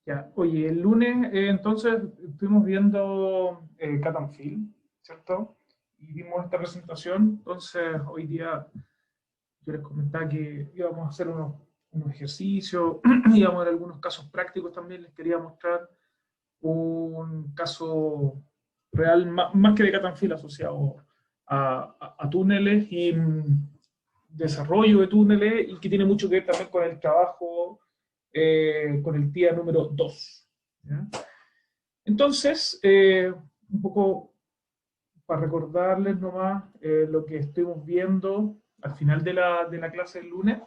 Ya, oye, el lunes entonces estuvimos viendo Cut and Fill, ¿cierto? Y vimos esta presentación, entonces hoy día yo les comentaba que íbamos a hacer unos ejercicios, íbamos a ver algunos casos prácticos también, les quería mostrar un caso real, más que de Cut and Fill asociado a túneles y desarrollo de túneles y que tiene mucho que ver también con el trabajo, con el TIA número 2. ¿Ya? Entonces, un poco para recordarles nomás lo que estuvimos viendo al final de la clase del lunes,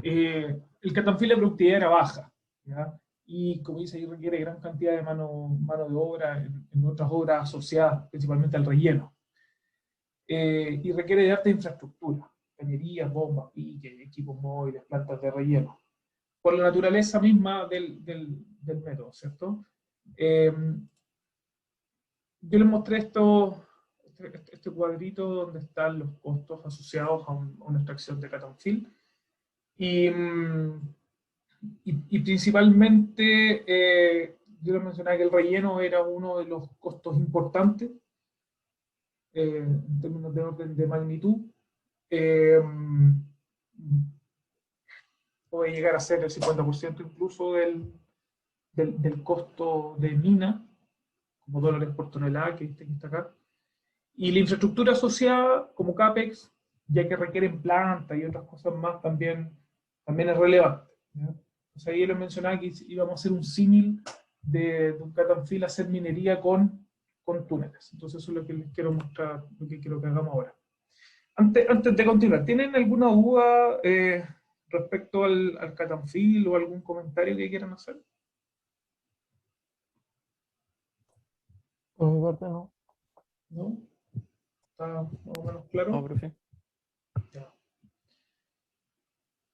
el catanfil de productividad era baja, ¿ya? Y como dice, ahí requiere gran cantidad de mano de obra en otras obras asociadas principalmente al relleno. Y requiere de alta infraestructura, cañerías, bombas, piques, equipos móviles, plantas de relleno, por la naturaleza misma del método, ¿cierto? Eh, yo les mostré este cuadrito donde están los costos asociados a una extracción de cut and fill. Y principalmente, yo les mencionaba que el relleno era uno de los costos importantes en términos de orden de magnitud. Eh, puede llegar a ser el 50% incluso del costo de mina, como dólares por tonelada, que está acá. Y la infraestructura asociada, como CAPEX, ya que requieren planta y otras cosas más, también es relevante. ¿Ya? Entonces ahí les mencionaba que íbamos a hacer un símil de un cut and fill a hacer minería con túneles. Entonces eso es lo que les quiero mostrar, lo que quiero que hagamos ahora. Antes de continuar, ¿tienen alguna duda respecto al cut and fill o algún comentario que quieran hacer? Por mi parte no. ¿No? ¿Está más o menos No, claro? profe. Ya.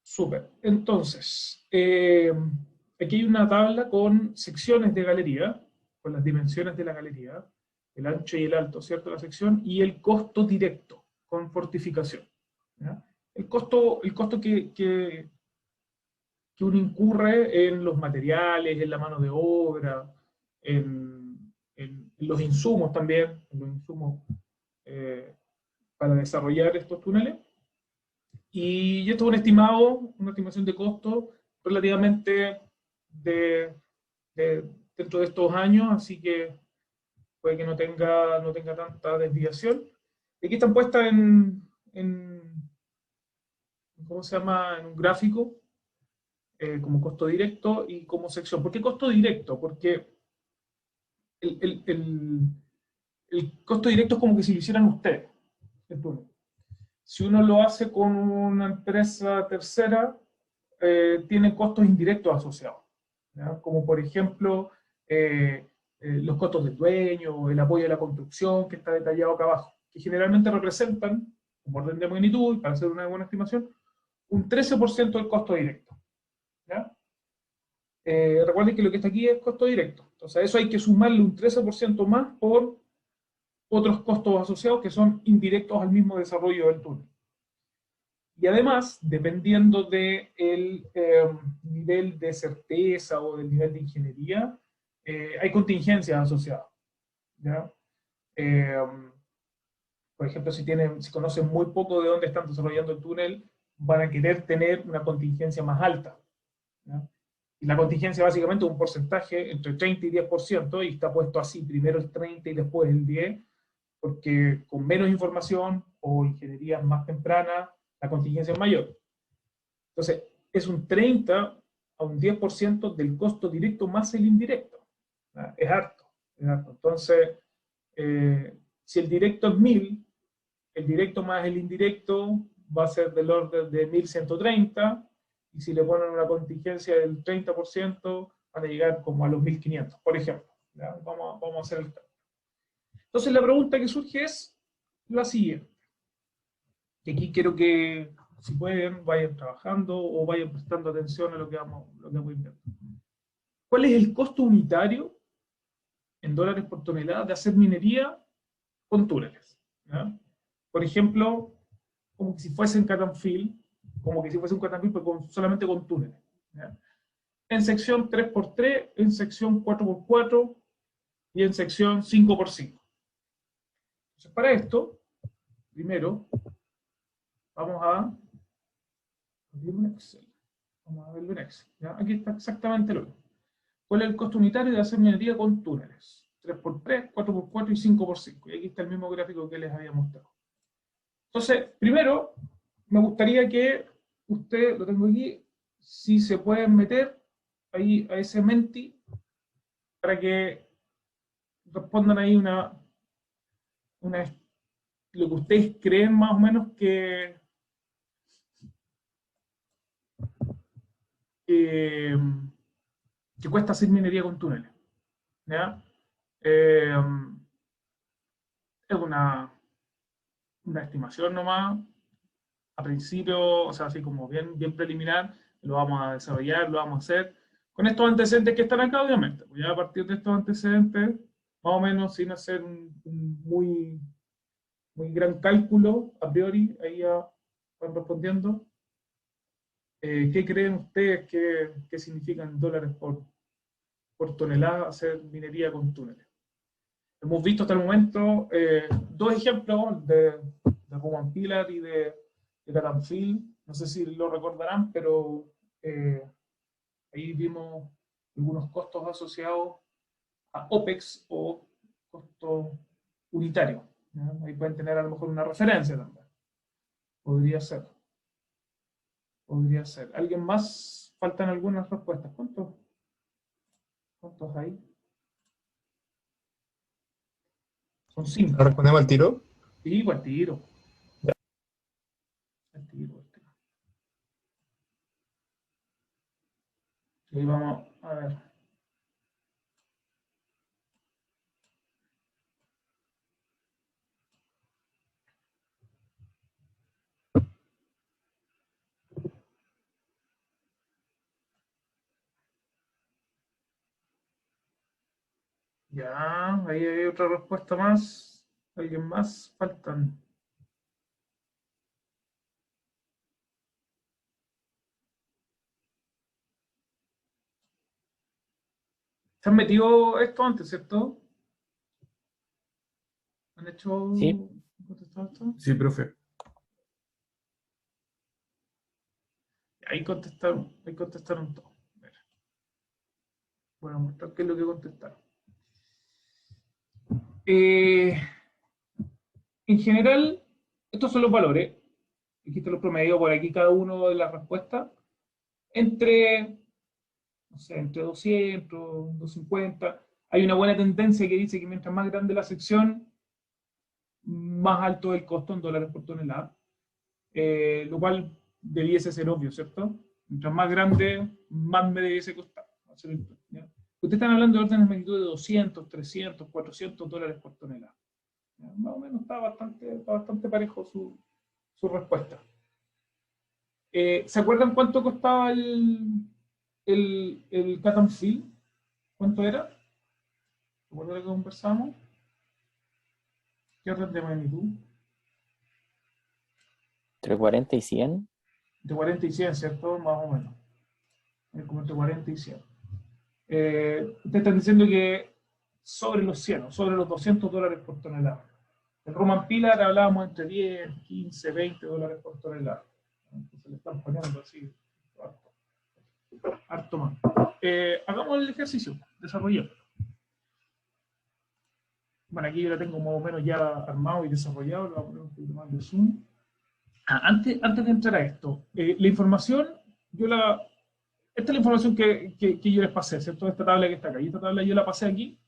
Súper. Entonces, aquí hay una tabla con secciones de galería, con las dimensiones de la galería, el ancho y el alto, ¿cierto? La sección, y el costo directo con fortificación. ¿Ya? El costo que uno incurre en los materiales, en la mano de obra, en los insumos también, en los insumos para desarrollar estos túneles. Y esto es un estimado, una estimación de costo relativamente de, dentro de estos años, así que puede que no tenga tanta desviación. Aquí están puestas ¿cómo se llama? En un gráfico, como costo directo y como sección. ¿Por qué costo directo? Porque el, el, el, el costo directo es como que si lo hicieran ustedes, el túnel. Si uno lo hace con una empresa tercera, tiene costos indirectos asociados, ¿ya? Como por ejemplo los costos del dueño, el apoyo de la construcción, que está detallado acá abajo, que generalmente representan, como orden de magnitud, para hacer una buena estimación, un 13% del costo directo. ¿Ya? Recuerden que lo que está aquí es costo directo. Entonces a eso hay que sumarle un 13% más por otros costos asociados que son indirectos al mismo desarrollo del túnel. Y además, dependiendo del nivel de certeza o del nivel de ingeniería, hay contingencias asociadas. ¿Ya? Eh, por ejemplo, si conocen muy poco de dónde están desarrollando el túnel, van a querer tener una contingencia más alta. ¿Ya? Y la contingencia básicamente es un porcentaje entre 30 y 10%, y está puesto así, primero el 30 y después el 10, porque con menos información o ingeniería más temprana, la contingencia es mayor. Entonces, es un 30 a un 10% del costo directo más el indirecto. ¿Ya? Es harto, es harto. Entonces, si el directo es 1000, el directo más el indirecto va a ser del orden de 1130, y si le ponen una contingencia del 30%, van a llegar como a los 1500, por ejemplo. ¿Ya? Vamos a hacer el cálculo. Entonces, la pregunta que surge es la siguiente. Que aquí quiero que, si pueden, vayan trabajando o vayan prestando atención a lo que vamos viendo. ¿Cuál es el costo unitario en dólares por tonelada de hacer minería con túneles? ¿Ya? Por ejemplo, como que si fuese un cut and fill, como que si fuese un cut and fill, pero solamente con túneles. ¿Ya? en sección 3x3, en sección 4x4 y en sección 5x5. Entonces, para esto, primero, vamos a abrir un Excel. Vamos a verlo en Excel. ¿Ya? Aquí está exactamente lo mismo. ¿Cuál es el costo unitario de hacer minería con túneles? 3x3, 4x4 y 5x5. Y aquí está el mismo gráfico que les había mostrado. Entonces, primero, me gustaría que usted, lo tengo aquí, si se pueden meter ahí a ese Menti para que respondan ahí lo que ustedes creen más o menos que, que cuesta hacer minería con túneles. ¿Ya? Es una estimación nomás, a principio, o sea, así como bien preliminar, lo vamos a desarrollar, lo vamos a hacer con estos antecedentes que están acá, obviamente. Pues ya a partir de estos antecedentes, más o menos sin hacer un muy gran cálculo a priori, ahí ya van respondiendo. ¿Qué creen ustedes que significan dólares por tonelada hacer minería con túneles? Hemos visto hasta el momento dos ejemplos de Roman Pillar y de Catanfield. No sé si lo recordarán, pero ahí vimos algunos costos asociados a OPEX o costo unitario. ¿Ya? Ahí pueden tener a lo mejor una referencia también. Podría ser. Podría ser. ¿Alguien más? Faltan algunas respuestas. ¿Cuántos hay? Son 5. ¿Respondemos al tiro? Sí, pues al tiro. Al tiro, al tiro. Sí, vamos a ver. Ya, ahí hay otra respuesta más. ¿Alguien más? Faltan. ¿Se han metido esto antes, cierto? ¿Han hecho Sí. contestado esto? Sí, profe. Ahí contestaron todo. A ver. Voy a mostrar qué es lo que contestaron. En general, estos son los valores. Aquí están los promedios por aquí, cada uno de las respuestas. Entre, no sé, entre 200, 250. Hay una buena tendencia que dice que mientras más grande la sección, más alto el costo en dólares por tonelada. Lo cual debiese ser obvio, ¿cierto? Mientras más grande, más me debiese costar. ¿Ya? Ustedes están hablando de órdenes de magnitud de 200, 300, 400 dólares por tonelada. ¿Ya? Más o menos está bastante parejo su respuesta. ¿Se acuerdan cuánto costaba el cut and fill? ¿Cuánto era? ¿Recuerdan lo que conversamos? ¿Qué orden de magnitud? Entre 40 y 100. De 40 y 100, ¿cierto? Más o menos. Como entre 40 y 100. Ustedes están diciendo que sobre los 100, sobre los 200 dólares por tonelada. El Roman Pillar hablábamos entre 10, 15, 20 dólares por tonelada. Entonces le están poniendo así harto más. Hagamos el ejercicio, desarrollemos. Bueno, aquí yo lo tengo más o menos ya armado y desarrollado. Lo voy a poner un poquito más de zoom. Antes de entrar a esto, la información, esta es la información que yo les pasé, ¿cierto? Esta tabla que está acá. Y esta tabla yo la pasé aquí,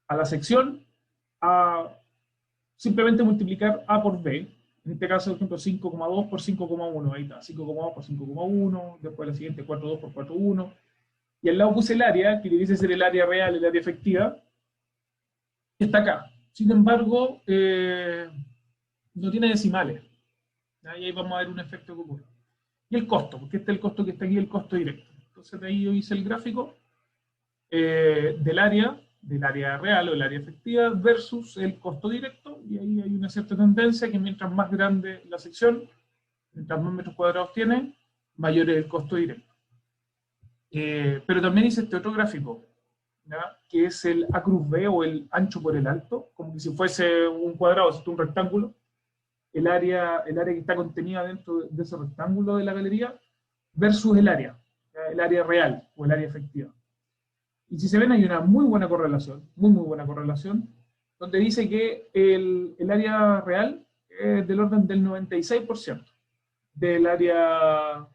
a la sección, a simplemente multiplicar A por B. En este caso, por ejemplo, 5,2 por 5,1. Ahí está, 5,2 por 5,1. Después la siguiente, 4,2 por 4,1. Y al lado puse el área, que debiese ser el área real, el área efectiva, que está acá. Sin embargo, no tiene decimales. Y ahí vamos a ver un efecto que ocurre. Y el costo, porque este es el costo que está aquí, el costo directo. Entonces de ahí yo hice el gráfico del área real o el área efectiva versus el costo directo, y ahí hay una cierta tendencia que mientras más grande la sección, mientras más metros cuadrados tiene, mayor es el costo directo. Pero también hice este otro gráfico, ¿ya? Que es el A cruz B o el ancho por el alto, como que si fuese un cuadrado, si es un rectángulo, el área que está contenida dentro de ese rectángulo de la galería versus ¿ya? El área real o el área efectiva. Y si se ven, hay una muy buena correlación, muy buena correlación, donde dice que el área real es del orden del 96% del área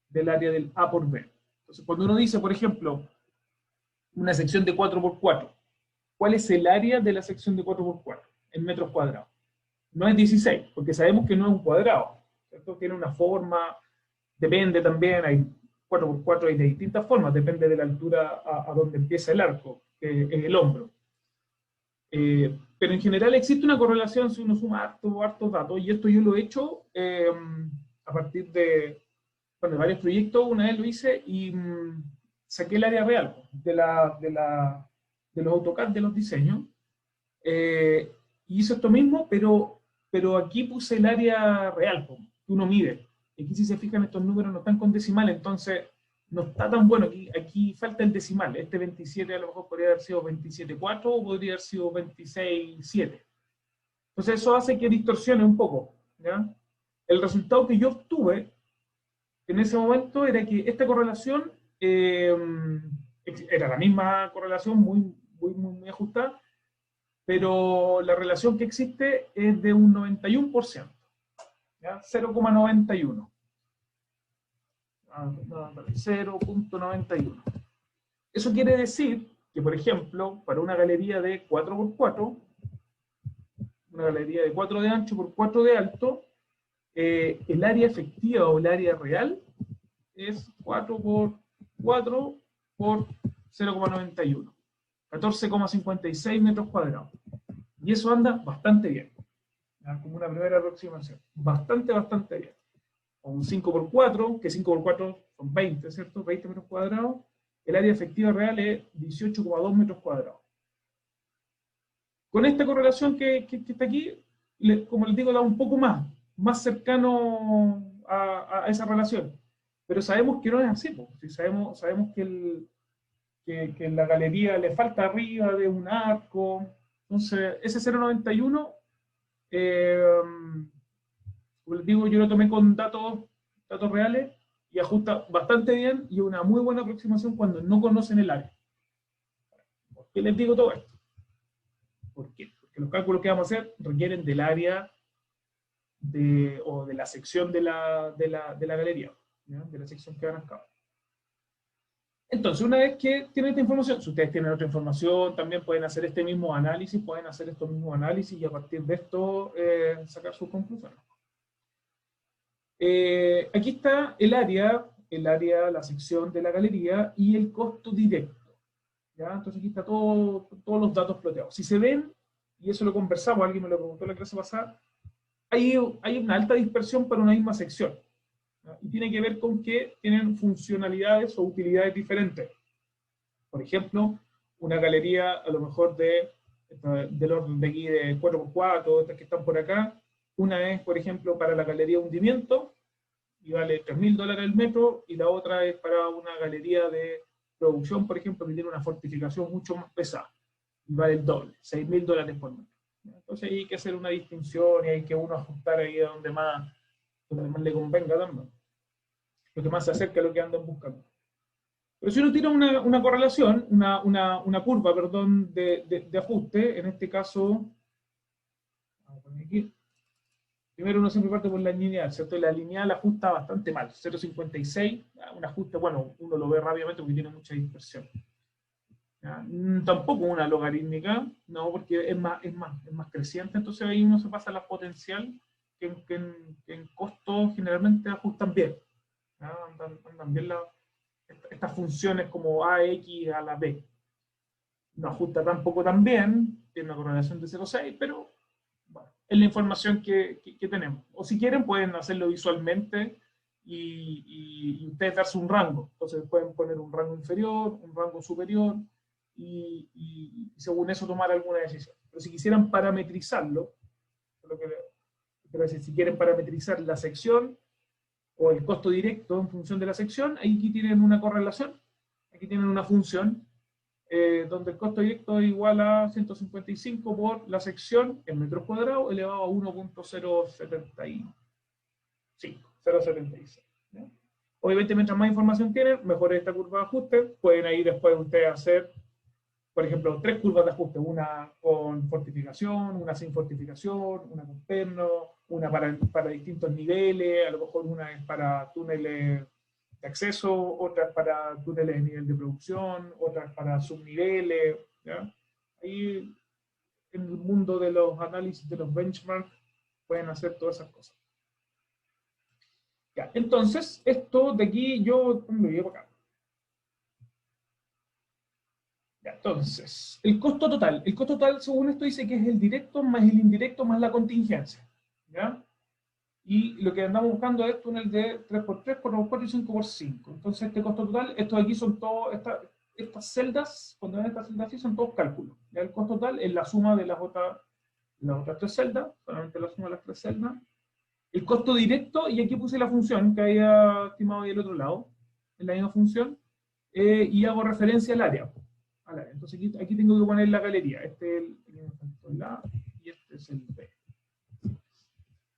del A por B. Entonces, cuando uno dice, por ejemplo, una sección de 4x4, ¿cuál es el área de la sección de 4x4 en metros cuadrados? No es 16, porque sabemos que no es un cuadrado, ¿cierto? Tiene una forma, depende también, hay 4x4 hay de distintas formas, depende de la altura a donde empieza el arco, en el hombro. Pero en general existe una correlación si uno suma hartos datos, y esto yo lo he hecho a partir de, bueno, varios proyectos. Una vez lo hice y saqué el área real de los AutoCAD, de los diseños, y hice esto mismo, pero aquí puse el área real, que uno mide. Aquí, si se fijan, estos números no están con decimal, entonces no está tan bueno. Aquí falta el decimal. Este 27 a lo mejor podría haber sido 27.4 o podría haber sido 26.7. Entonces eso hace que distorsione un poco, ¿ya? El resultado que yo obtuve en ese momento era que esta correlación era la misma correlación, muy ajustada, pero la relación que existe es de un 91%, ¿ya? 0,91. 0.91. Eso quiere decir que, por ejemplo, para una galería de 4x4, una galería de 4 de ancho por 4 de alto, el área efectiva o el área real es 4 por 4 por 0,91. 14,56 metros cuadrados. Y eso anda bastante bien. ¿Ya? Como una primera aproximación. Bastante bien. O un 5 por 4, que 5 por 4 son 20, ¿cierto? 20 metros cuadrados. El área efectiva real es 18,2 metros cuadrados. Con esta correlación que está aquí, como les digo, da un poco más cercano a esa relación. Pero sabemos que no es así, ¿sí? Sabemos que en la galería le falta arriba de un arco. Entonces, ese 0,91, como les digo, yo lo tomé con datos reales y ajusta bastante bien y una muy buena aproximación cuando no conocen el área. ¿Por qué les digo todo esto? ¿Por qué? Porque los cálculos que vamos a hacer requieren del área o de la sección de la galería, ¿ya? De la sección que van a acabar. Entonces, una vez que tienen esta información, si ustedes tienen otra información, también pueden hacer este mismo análisis, pueden hacer estos mismos análisis y a partir de esto sacar sus conclusiones. Aquí está el área, la sección de la galería y el costo directo, ¿ya? Entonces aquí está todos los datos ploteados. Si se ven, y eso lo conversamos, alguien me lo preguntó en la clase pasada, hay una alta dispersión para una misma sección, ¿ya? Y tiene que ver con que tienen funcionalidades o utilidades diferentes. Por ejemplo, una galería a lo mejor del orden de aquí de 4x4, estas que están por acá, una es, por ejemplo, para la galería de hundimiento, y vale $3.000 el metro, y la otra es para una galería de producción, por ejemplo, que tiene una fortificación mucho más pesada, y vale el doble, $6.000 por metro. Entonces hay que hacer una distinción y hay que uno ajustar ahí a donde más le convenga también, lo que más se acerca a lo que andan buscando. Pero si uno tira una correlación, una curva, perdón, de ajuste, en este caso, vamos a poner aquí, primero uno siempre parte por la lineal, ¿cierto? La lineal ajusta bastante mal, 0,56, un ajuste, bueno, uno lo ve rápidamente porque tiene mucha dispersión. Tampoco una logarítmica, no, porque es más creciente, entonces ahí uno se pasa a la potencial, que en costo generalmente ajustan bien. Andan bien estas funciones como A, X a la B. No ajusta tampoco tan bien, tiene una correlación de 0,6, pero bueno, es la información que tenemos. O si quieren pueden hacerlo visualmente y ustedes darse un rango. Entonces pueden poner un rango inferior, un rango superior y según eso tomar alguna decisión. Pero si quisieran parametrizarlo, lo que quiero decir, si quieren parametrizar la sección o el costo directo en función de la sección, ahí aquí tienen una correlación aquí tienen una función donde el costo directo es igual a 155 por la sección en metros cuadrados elevado a 1.076. ¿Ya? Obviamente, mientras más información tienen, mejor es esta curva de ajuste. Pueden ahí después ustedes hacer, por ejemplo, 3 curvas de ajuste, una con fortificación, una sin fortificación, una con perno, una para distintos niveles, a lo mejor una es para túneles de acceso, otra es para túneles de nivel de producción, otra es para subniveles. ¿Ya? Ahí, en el mundo de los análisis de los benchmarks, pueden hacer todas esas cosas. Ya, entonces, esto de aquí yo me voy para acá. Ya, entonces, el costo total. El costo total, según esto, dice que es el directo más el indirecto más la contingencia. ¿Ya? Y lo que andamos buscando es túnel de 3x3, 4x4 y 5x5. Entonces, este costo total, estos de aquí son todos, estas celdas, cuando ven estas celdas así, son todos cálculos. ¿Ya? El costo total es la suma de las otras 3 celdas, solamente la suma de las 3 celdas. El costo directo, y aquí puse la función que había estimado ahí del otro lado, en la misma función, y hago referencia al área. Entonces aquí tengo que poner la galería. Este es el A y este es el B.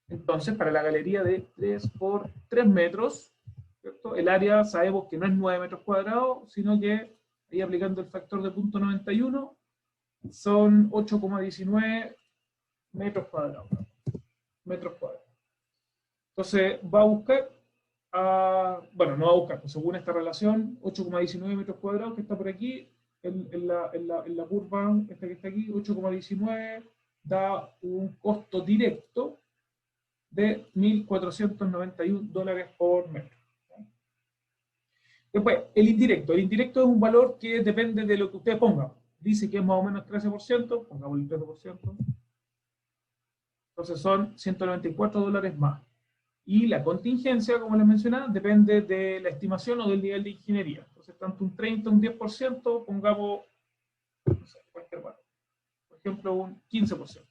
Entonces, para la galería de 3 por 3 metros, ¿cierto? El área sabemos que no es 9 metros cuadrados, sino que, ahí aplicando el factor de 0.91, son 8,19 metros cuadrados. Entonces, va a buscar, bueno, no va a buscar, pues según esta relación, 8,19 metros cuadrados que está por aquí, en la curva, esta que está aquí, 8,19 da un costo directo de $1.491 por metro. Después, el indirecto. El indirecto es un valor que depende de lo que usted ponga. Dice que es más o menos 13%, pongamos el 13%. Entonces son $194 más. Y la contingencia, como les mencionaba, depende de la estimación o del nivel de ingeniería. Entonces, tanto un 30, un 10%, pongamos, no sé, cualquier valor. Por ejemplo, un 15%.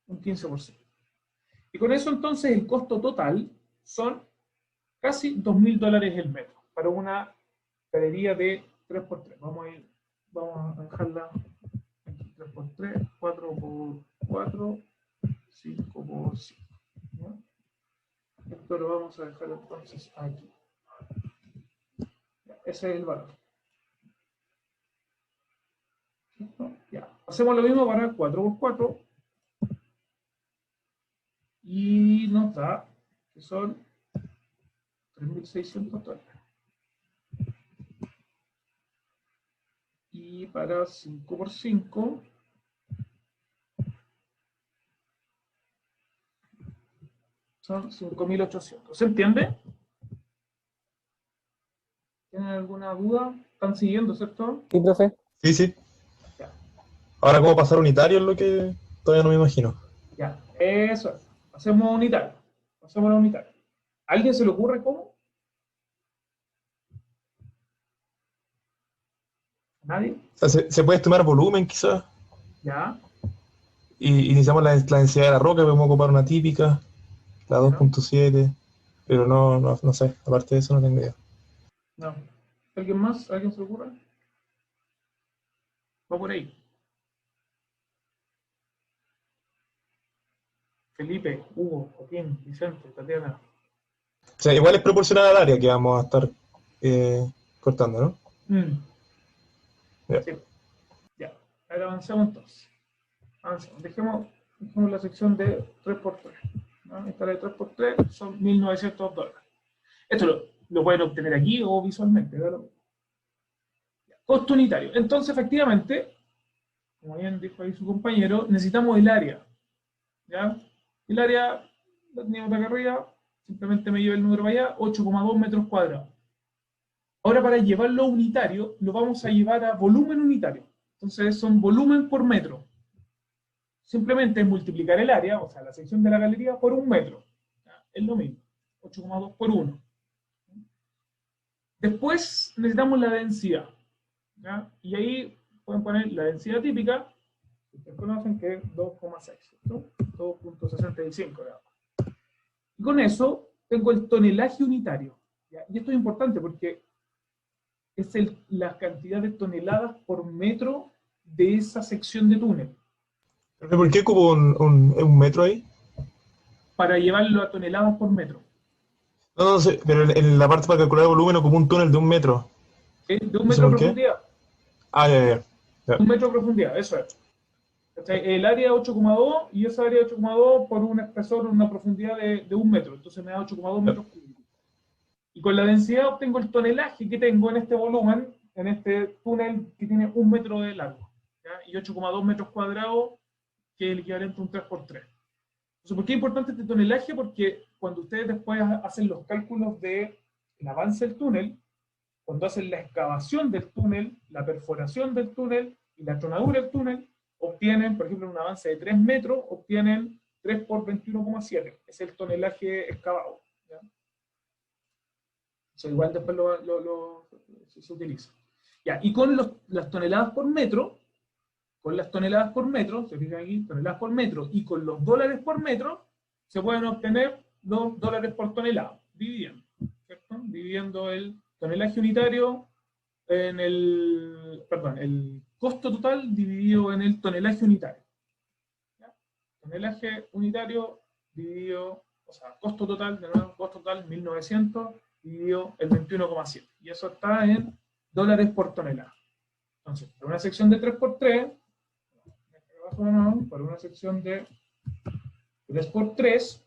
Un 15%. Y con eso, entonces, el costo total son casi $2.000 el metro para una galería de 3x3. Vamos a dejarla aquí, 3x3, 4x4, 5x5. ¿No? Esto lo vamos a dejar entonces aquí. Ese es el valor. ¿No? Ya. Hacemos lo mismo para 4x4 y nos da que son $3.600. Y para 5x5 son 5.800. ¿Se entiende? ¿Tienen alguna duda? ¿Están siguiendo, cierto? Sí, profe. Sí, sí. Ya. Ahora, ¿cómo pasar unitario es lo que todavía no me imagino? Ya, eso es. Hacemos unitario. Hacemos la unitaria. ¿A alguien se le ocurre cómo? ¿Nadie? O sea, ¿se puede estimar volumen quizás? Ya. Y iniciamos la densidad de la roca, podemos ocupar una típica, la 2.7, pero no sé, aparte de eso no tengo idea. No. ¿Alguien más? ¿Alguien se le ocurre? Va por ahí. Felipe, Hugo, Joaquín, Vicente, Tatiana. O sea, igual es proporcional al área que vamos a estar cortando, ¿no? Ya. Sí. Ya. Ahora avancemos entonces. Avancemos. Dejemos la sección de 3x3. ¿No? Esta de 3x3 son $1.900. Esto lo pueden obtener aquí o visualmente. ¿Verdad? Costo unitario. Entonces, efectivamente, como bien dijo ahí su compañero, necesitamos el área. ¿Ya? El área, la teníamos acá arriba, simplemente me llevo el número para allá, 8,2 metros cuadrados. Ahora, para llevarlo a unitario, lo vamos a llevar a volumen unitario. Entonces, son volumen por metro. Simplemente es multiplicar el área, o sea, la sección de la galería, por un metro. ¿Ya? Es lo mismo. 8,2 por 1. Después necesitamos la densidad. ¿Ya? Y ahí pueden poner la densidad típica, que ustedes conocen, que es 2,6, ¿no? 2,65. Y con eso tengo el tonelaje unitario. ¿Ya? Y esto es importante porque es la cantidad de toneladas por metro de esa sección de túnel. ¿Por qué ocupo un metro ahí? Para llevarlo a toneladas por metro. No, no sé, pero en la parte para calcular el volumen ocupo un túnel de un metro. ¿Sí? De un ¿No sé metro de por qué? profundidad. Ah, ya. Un metro de profundidad, eso es. El área 8,2 y esa área 8,2 por un espesor, una profundidad de un metro. Entonces me da 8,2 metros cúbicos. Y con la densidad obtengo el tonelaje que tengo en este volumen, en este túnel que tiene un metro de largo. ¿Ya? Y 8,2 metros cuadrados, que es el equivalente a un 3x3. Entonces, ¿por qué es importante este tonelaje? Porque cuando ustedes después hacen los cálculos del avance del túnel, cuando hacen la excavación del túnel, la perforación del túnel y la tronadura del túnel, obtienen, por ejemplo, un avance de 3 metros, obtienen 3 por 21,7. Es el tonelaje excavado. ¿Ya? Eso igual después se utiliza. Ya, y con las toneladas por metro, se fijan aquí, toneladas por metro, y con los dólares por metro, se pueden obtener $2 por tonelada, dividiendo, ¿cierto? Dividiendo el tonelaje unitario en el costo total dividido en el tonelaje unitario. ¿Ya? Tonelaje unitario dividido, o sea, costo total, de nuevo, costo total 1900 dividido el 21,7. Y eso está en dólares por tonelada. Entonces, para una sección de 3x3, para una sección de 3x3,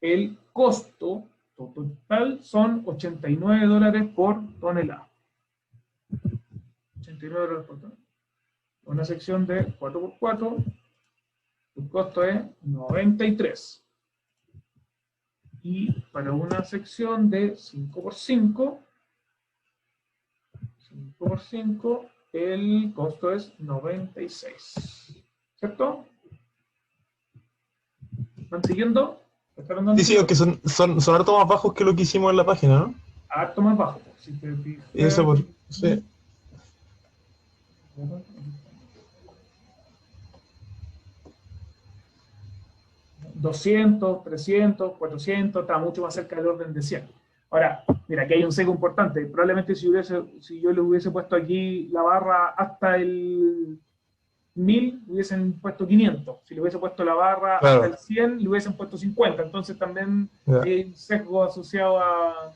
el costo total son $89 por tonelada. $89 por tonelada. Una sección de 4x4, el costo es 93. Y para una sección de 5x5, el costo es 96. ¿Cierto? ¿Van siguiendo? Sí, sí, aunque son harto más bajos que lo que hicimos en la página, ¿no? Harto más bajo. Si te fijas, Eso por... Sí. 200, 300, 400, está mucho más cerca del orden de 100. Ahora, mira, aquí hay un seco importante. Probablemente si yo le hubiese puesto aquí la barra hasta el 1000, hubiesen puesto 500. Si le hubiese puesto la barra hasta el 100, le hubiesen puesto 50. Entonces también hay un sesgo asociado a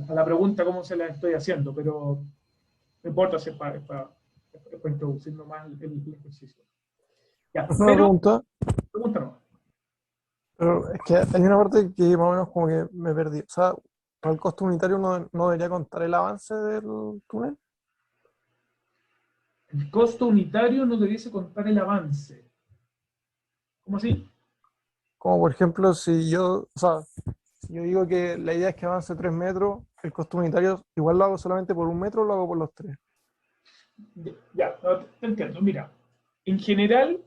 la pregunta cómo se la estoy haciendo, pero no importa si es para introducir nomás el ejercicio. Ya, Es una pregunta, pregúntanos. pero es que hay una parte que más o menos como que me perdí. O sea, para el costo unitario no debería contar el avance del túnel. El costo unitario no debiese contar el avance. ¿Cómo así? Como por ejemplo, si yo digo que la idea es que avance 3 metros, el costo unitario igual lo hago solamente por un metro o lo hago por los 3. Ya, no, te entiendo. Mira, en general,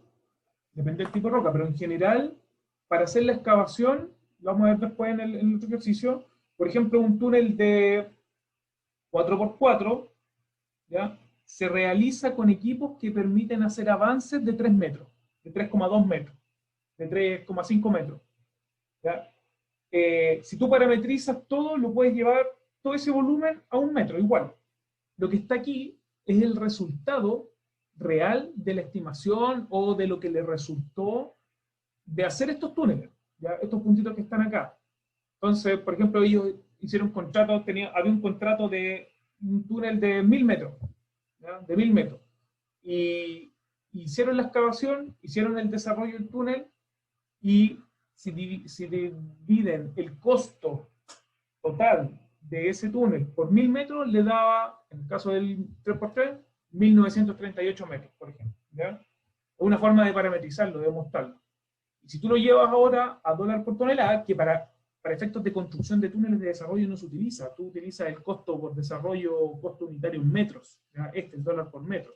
depende del tipo de roca, pero en general, para hacer la excavación, lo vamos a ver después en el otro ejercicio, por ejemplo, un túnel de 4x4, ¿ya? Se realiza con equipos que permiten hacer avances de 3 metros, de 3,2 metros, de 3,5 metros. ¿Ya? Si tú parametrizas todo, lo puedes llevar todo ese volumen a un metro, igual. Lo que está aquí es el resultado real de la estimación o de lo que le resultó de hacer estos túneles, ¿ya? Estos puntitos que están acá. Entonces, por ejemplo, ellos hicieron contrato, había un contrato de un túnel de 1000 metros, ¿ya? De 1000 metros. Y hicieron la excavación, hicieron el desarrollo del túnel, y si dividen el costo total de ese túnel por 1000 metros, le daba, en el caso del 3x3, 1938 metros, por ejemplo. ¿Ya? Es una forma de parametrizarlo, de mostrarlo. Y si tú lo llevas ahora a dólar por tonelada, que para efectos de construcción de túneles de desarrollo no se utiliza, tú utilizas el costo por desarrollo, costo unitario en metros, ¿ya? Es dólar por metro.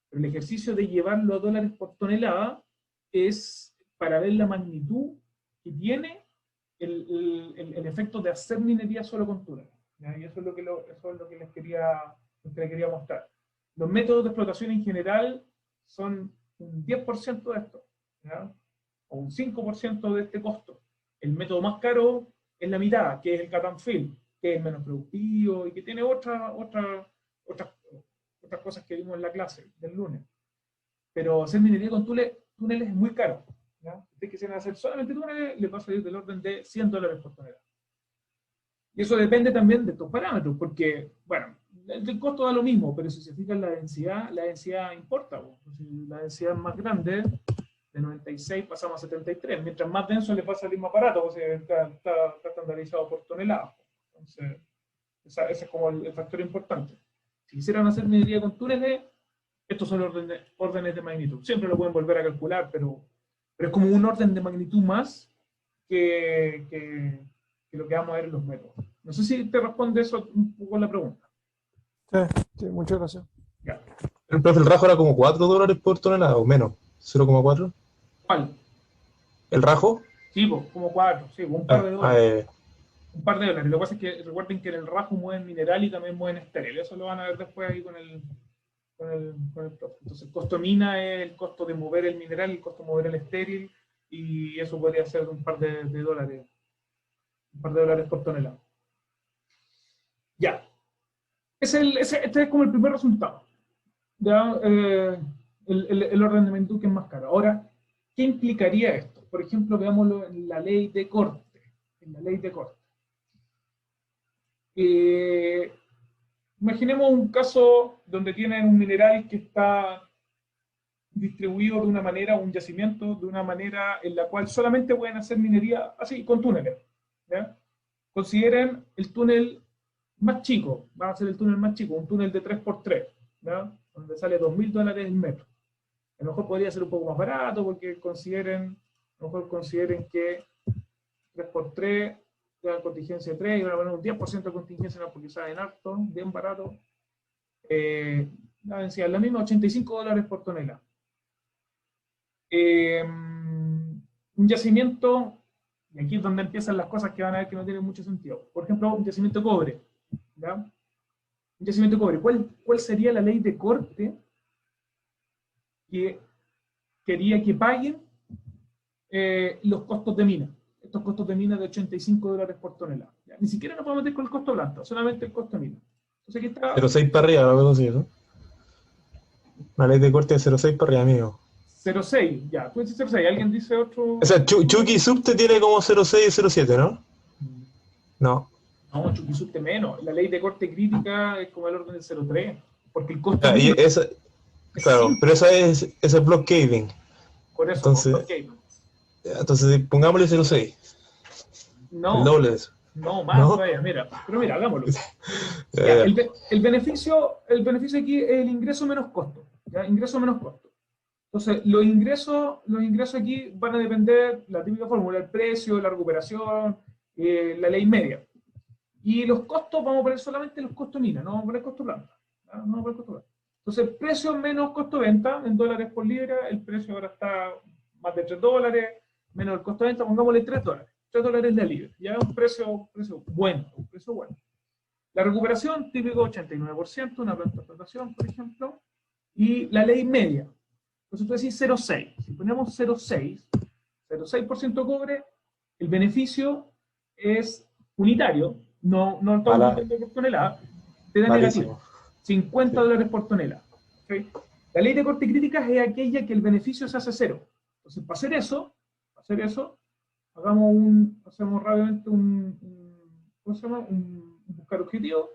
Pero el ejercicio de llevarlo a dólares por tonelada es para ver la magnitud que tiene el efecto de hacer minería solo con túneles. ¿Ya? Y eso es lo que les quería mostrar. Los métodos de explotación en general son un 10% de esto, ¿ya? O un 5% de este costo. El método más caro es la mitad, que es el cut and fill. que es menos productivo y que tiene otras cosas que vimos en la clase del lunes. Pero hacer minería con túneles es muy caro. ¿Ya? Si ustedes quisieran hacer solamente túneles, les va a salir del orden de $100 por tonelada. Y eso depende también de estos parámetros, porque, bueno, el costo da lo mismo, pero si se fijan la densidad importa. Si la densidad es más grande, de 96 pasamos a 73. Mientras más denso le va a salir más barato, o sea, está estandarizado por tonelada. Entonces, ese es como el factor importante. Si quisieran hacer minería con túneles, estos son los órdenes de magnitud. Siempre lo pueden volver a calcular, pero es como un orden de magnitud más que lo que vamos a ver en los métodos. No sé si te responde eso un poco la pregunta. Sí, muchas gracias. Ya. El profe, el rajo era como $4 por tonelada o menos, 0,4. ¿Cuál? ¿El rajo? Sí, pues, como 4, sí, un par de dólares. Un par de dólares. Lo que pasa es que recuerden que en el rajo mueven mineral y también mueven estéril. Eso lo van a ver después ahí con el profe. Entonces, el costo mina es el costo de mover el mineral, el costo de mover el estéril, y eso podría ser un par de dólares. Un par de dólares por tonelada. Ya. Este es como el primer resultado. ¿Ya? El orden de magnitud que es más caro. Ahora, ¿qué implicaría esto? Por ejemplo, veámoslo en la ley de corte. En la ley de corte. Imaginemos un caso donde tienen un mineral que está distribuido de una manera, un yacimiento, de una manera en la cual solamente pueden hacer minería así, con túneles. ¿Ya? Consideren el túnel más chico, va a ser el túnel más chico, un túnel de 3x3, ¿ya? Donde sale $2.000 el metro. A lo mejor podría ser un poco más barato porque a lo mejor consideren que 3x3 da contingencia 3 y van a poner un 10% de contingencia porque saben harto, bien barato. La densidad es la misma, $85 por tonelada. Un yacimiento, y aquí es donde empiezan las cosas que van a ver que no tienen mucho sentido. Por ejemplo, un yacimiento de cobre. ¿Ya? Un yacimiento de cobre. ¿Cuál sería la ley de corte que quería que paguen los costos de mina? Estos costos de mina de $85 por tonelada. ¿Ya? Ni siquiera nos podemos meter con el costo planta, solamente el costo de mina. Entonces aquí está... 0,6 para arriba, algo así, ¿no? Una ley de corte de 0,6 para arriba, amigo. 0,6, ya. Tú dices 0,6, ¿alguien dice otro? O sea, Chucky Subte tiene como 0,6 y 0,7, ¿no? No. No, Chuquisubte menos. La ley de corte crítica es como el orden del 0,3. Porque el costo... Y esa, claro, pero esa es block caving. Por eso, entonces, okay. Entonces pongámosle 0,6. No. El doble de eso. No, más todavía, mira. Pero mira, hagámoslo. Ya, el beneficio aquí es el ingreso menos costo. ¿Ya? Ingreso menos costo. Entonces, los ingresos aquí van a depender, la típica fórmula, el precio, la recuperación, la ley media. Y los costos, vamos a poner solamente los costos mina, no vamos a poner costo planta. ¿Ya? No vamos a poner costo planta. Entonces, precio menos costo de venta, en dólares por libra, el precio ahora está más de $3, menos el costo de venta, pongámosle $3. $3 la libra. Ya es un precio bueno, La recuperación, típico 89%, una planta de explotación, por ejemplo. Y la ley media. Entonces tú decís 0,6. Si ponemos 0,6% cobre, el beneficio es unitario, no estamos diciendo por tonelada, te da negativo. $50 por tonelada. ¿Okay? La ley de corte crítica es aquella que el beneficio se hace cero. Entonces, para hacer eso, hacemos rápidamente un buscar objetivo,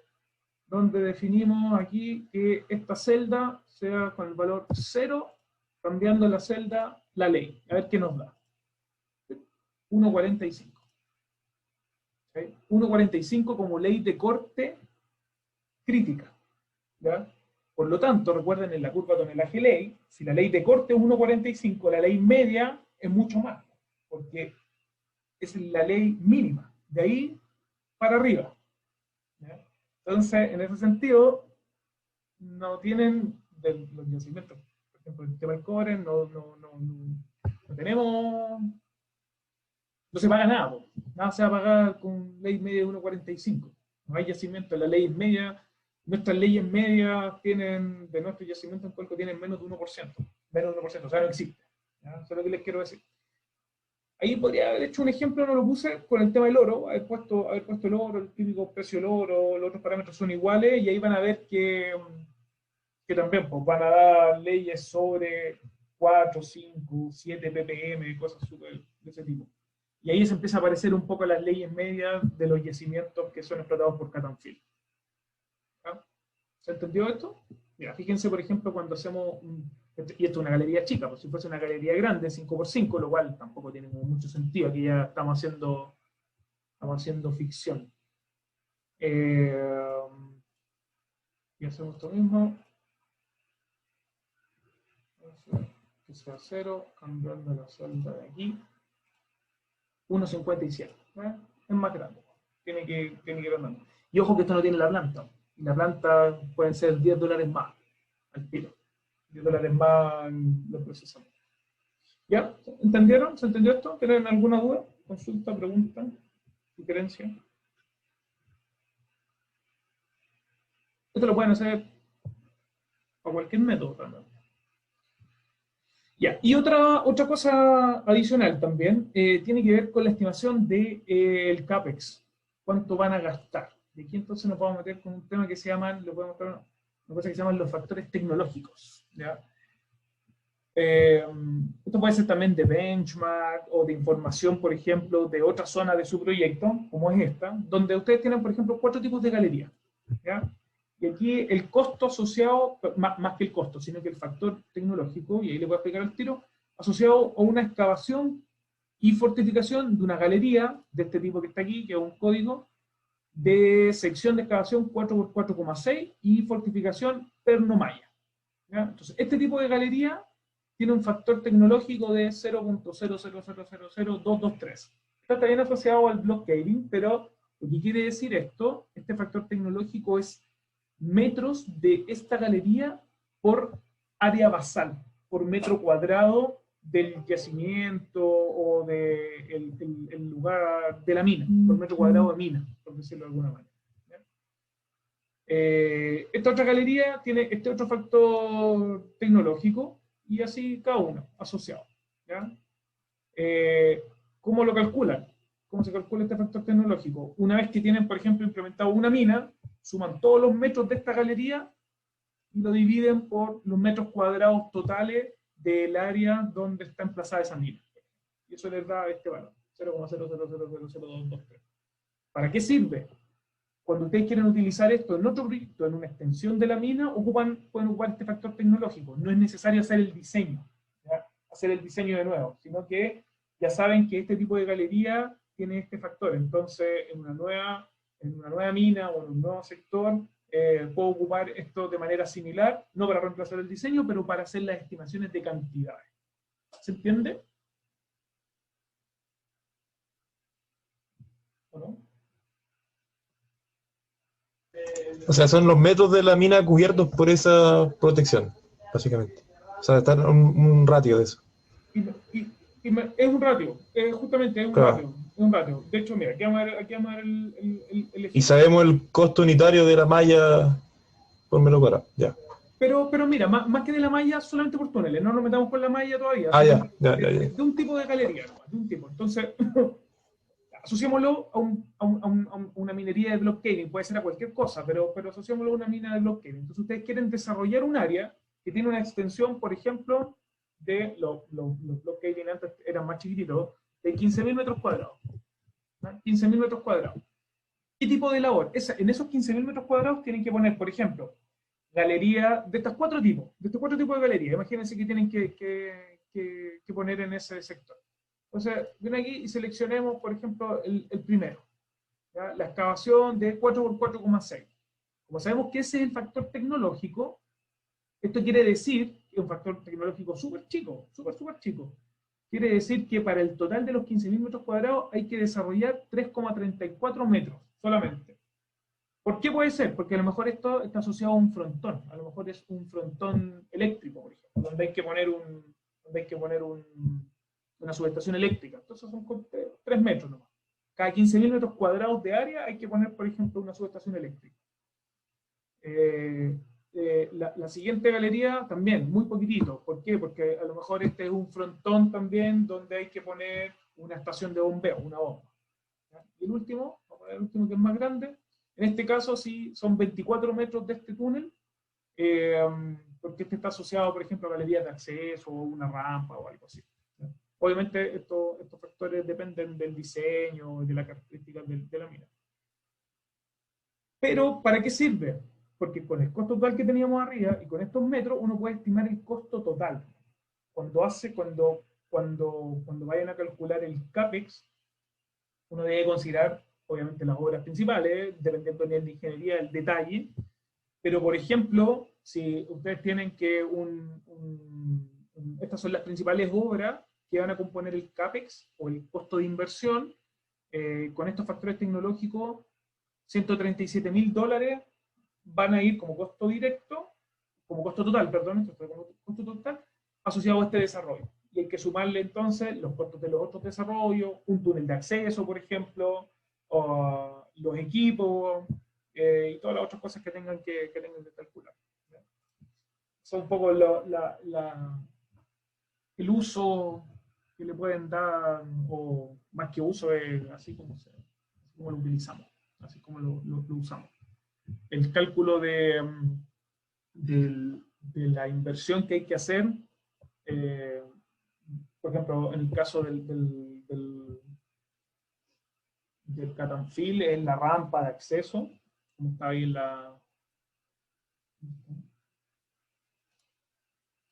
donde definimos aquí que esta celda sea con el valor 0, cambiando la celda la ley. A ver qué nos da. 1,45. ¿Okay? 1,45 como ley de corte crítica. ¿Ya? Por lo tanto, recuerden en la curva tonelaje ley, si la ley de corte es 1,45, la ley media es mucho más, porque es la ley mínima, de ahí para arriba. ¿Ya? Entonces, en ese sentido, no tienen los yacimientos, por ejemplo, el tema del cobre, no tenemos, no se paga nada, nada se va a pagar con ley media de 1,45. No hay yacimiento, la ley media, nuestras leyes medias tienen, de nuestros yacimientos en Colco tienen menos de 1%, o sea, no existe. ¿Ya? Eso es lo que les quiero decir. Ahí podría haber hecho un ejemplo, no lo puse, con el tema del oro, haber puesto el oro, el típico precio del oro, los otros parámetros son iguales, y ahí van a ver que también pues, van a dar leyes sobre 4, 5, 7 ppm, cosas súper de ese tipo. Y ahí se empieza a aparecer un poco las leyes medias de los yacimientos que son explotados por cut and fill. ¿Ah? ¿Se entendió esto? Mira, fíjense, por ejemplo, cuando hacemos, y esto es una galería chica, pues si fuese una galería grande, 5x5, lo cual tampoco tiene mucho sentido, aquí ya estamos haciendo ficción. Y hacemos esto mismo. Que sea 0, cambiando la celda de aquí. 1,57. ¿Eh? Es más grande. Tiene que ir andando. Y ojo que esto no tiene la planta. Y la planta pueden ser $10 más al tiro. $10 más en los procesamientos. ¿Ya? ¿Entendieron? ¿Se entendió esto? ¿Tienen alguna duda? Consulta, pregunta, sugerencia. Esto lo pueden hacer a cualquier método también. Ya, y otra cosa adicional también tiene que ver con la estimación del CAPEX. ¿Cuánto van a gastar? De aquí entonces nos vamos a meter con un tema que se llaman, lo podemos mostrar, una cosa que se llaman los factores tecnológicos. ¿Ya? Esto puede ser también de benchmark o de información, por ejemplo, de otra zona de su proyecto, como es esta, donde ustedes tienen, por ejemplo, 4 tipos de galerías. ¿Ya? Y aquí el costo asociado, más que el costo, sino que el factor tecnológico, y ahí le voy a explicar el tiro, asociado a una excavación y fortificación de una galería de este tipo que está aquí, que es un código de sección de excavación 4x4,6 y fortificación pernomaya. ¿Ya? Entonces, este tipo de galería tiene un factor tecnológico de 0.0000223. Está también asociado al block caving, pero lo que quiere decir esto, este factor tecnológico es metros de esta galería por área basal, por metro cuadrado del yacimiento o del el lugar de la mina, por metro cuadrado de mina, por decirlo de alguna manera. Esta otra galería tiene este otro factor tecnológico y así cada uno asociado. ¿Ya? ¿Cómo lo calculan? ¿Cómo se calcula este factor tecnológico? Una vez que tienen, por ejemplo, implementado una mina, suman todos los metros de esta galería y lo dividen por los metros cuadrados totales del área donde está emplazada esa mina. Y eso les da este valor, 0,0000223. ¿Para qué sirve? Cuando ustedes quieren utilizar esto en otro proyecto, en una extensión de la mina, pueden ocupar este factor tecnológico. No es necesario hacer el diseño, ¿ya? Hacer el diseño de nuevo, sino que ya saben que este tipo de galería tiene este factor. Entonces, en una nueva mina o en un nuevo sector, puedo ocupar esto de manera similar, no para reemplazar el diseño, pero para hacer las estimaciones de cantidades. ¿Se entiende? ¿O no? O sea, son los metros de la mina cubiertos por esa protección, básicamente. O sea, está un ratio de eso. Es un ratio, justamente es un Claro. ratio. Es un ratio. De hecho, mira, aquí vamos a ver el Y ejemplo. sabemos el costo unitario de la malla por metro cuadrado. Ya. Pero mira, más que de la malla, solamente por túneles, no nos metamos con la malla todavía. Ah, sino ya. de un tipo de galería, nomás, de un tipo. Entonces, asociémoslo a una minería de block caving, puede ser a cualquier cosa, pero asociémoslo a una mina de block caving. Entonces, ustedes quieren desarrollar un área que tiene una extensión, por ejemplo, de los block caving antes eran más chiquititos, de 15.000 metros cuadrados. ¿No? 15.000 metros cuadrados. ¿Qué tipo de labor? En esos 15.000 metros cuadrados tienen que poner, por ejemplo, galería de estos 4 tipos, de galería. Imagínense que tienen que poner en ese sector. Entonces, ven aquí y seleccionemos, por ejemplo, el primero. ¿Ya? La excavación de 4x4,6. Como sabemos que ese es el factor tecnológico, esto quiere decir que es un factor tecnológico súper chico, súper chico. Quiere decir que para el total de los 15.000 metros cuadrados hay que desarrollar 3,34 metros solamente. ¿Por qué puede ser? Porque a lo mejor esto está asociado a un frontón. A lo mejor es un frontón eléctrico, por ejemplo, donde hay que poner una subestación eléctrica. Entonces son 3 metros nomás. Cada 15.000 metros cuadrados de área hay que poner, por ejemplo, una subestación eléctrica. La siguiente galería también, muy poquitito. ¿Por qué? Porque a lo mejor este es un frontón también donde hay que poner una estación de bombeo, una bomba. ¿Ya? Y el último, vamos a ver el último que es más grande, en este caso sí son 24 metros de este túnel, porque este está asociado, por ejemplo, a galerías de acceso o una rampa o algo así. ¿Ya? Obviamente estos factores dependen del diseño y de las características de la mina. Pero, ¿para qué sirve? Porque con el costo total que teníamos arriba y con estos metros uno puede estimar el costo total. Cuando vayan a calcular el CAPEX, uno debe considerar, obviamente, las obras principales, dependiendo del nivel de ingeniería, el detalle. Pero, por ejemplo, si ustedes tienen que estas son las principales obras que van a componer el CAPEX o el costo de inversión, con estos factores tecnológicos, $137.000 van a ir como costo directo, como costo total, perdón, como costo total, asociado a este desarrollo. Y hay que sumarle entonces los costos de los otros desarrollos, un túnel de acceso, por ejemplo, o los equipos, y todas las otras cosas que tengan que calcular. ¿Ya? Son un poco el uso que le pueden dar, o más que uso, es así como lo utilizamos, así como lo usamos. El cálculo de la inversión que hay que hacer, por ejemplo, en el caso del Catanfil, es la rampa de acceso, como está ahí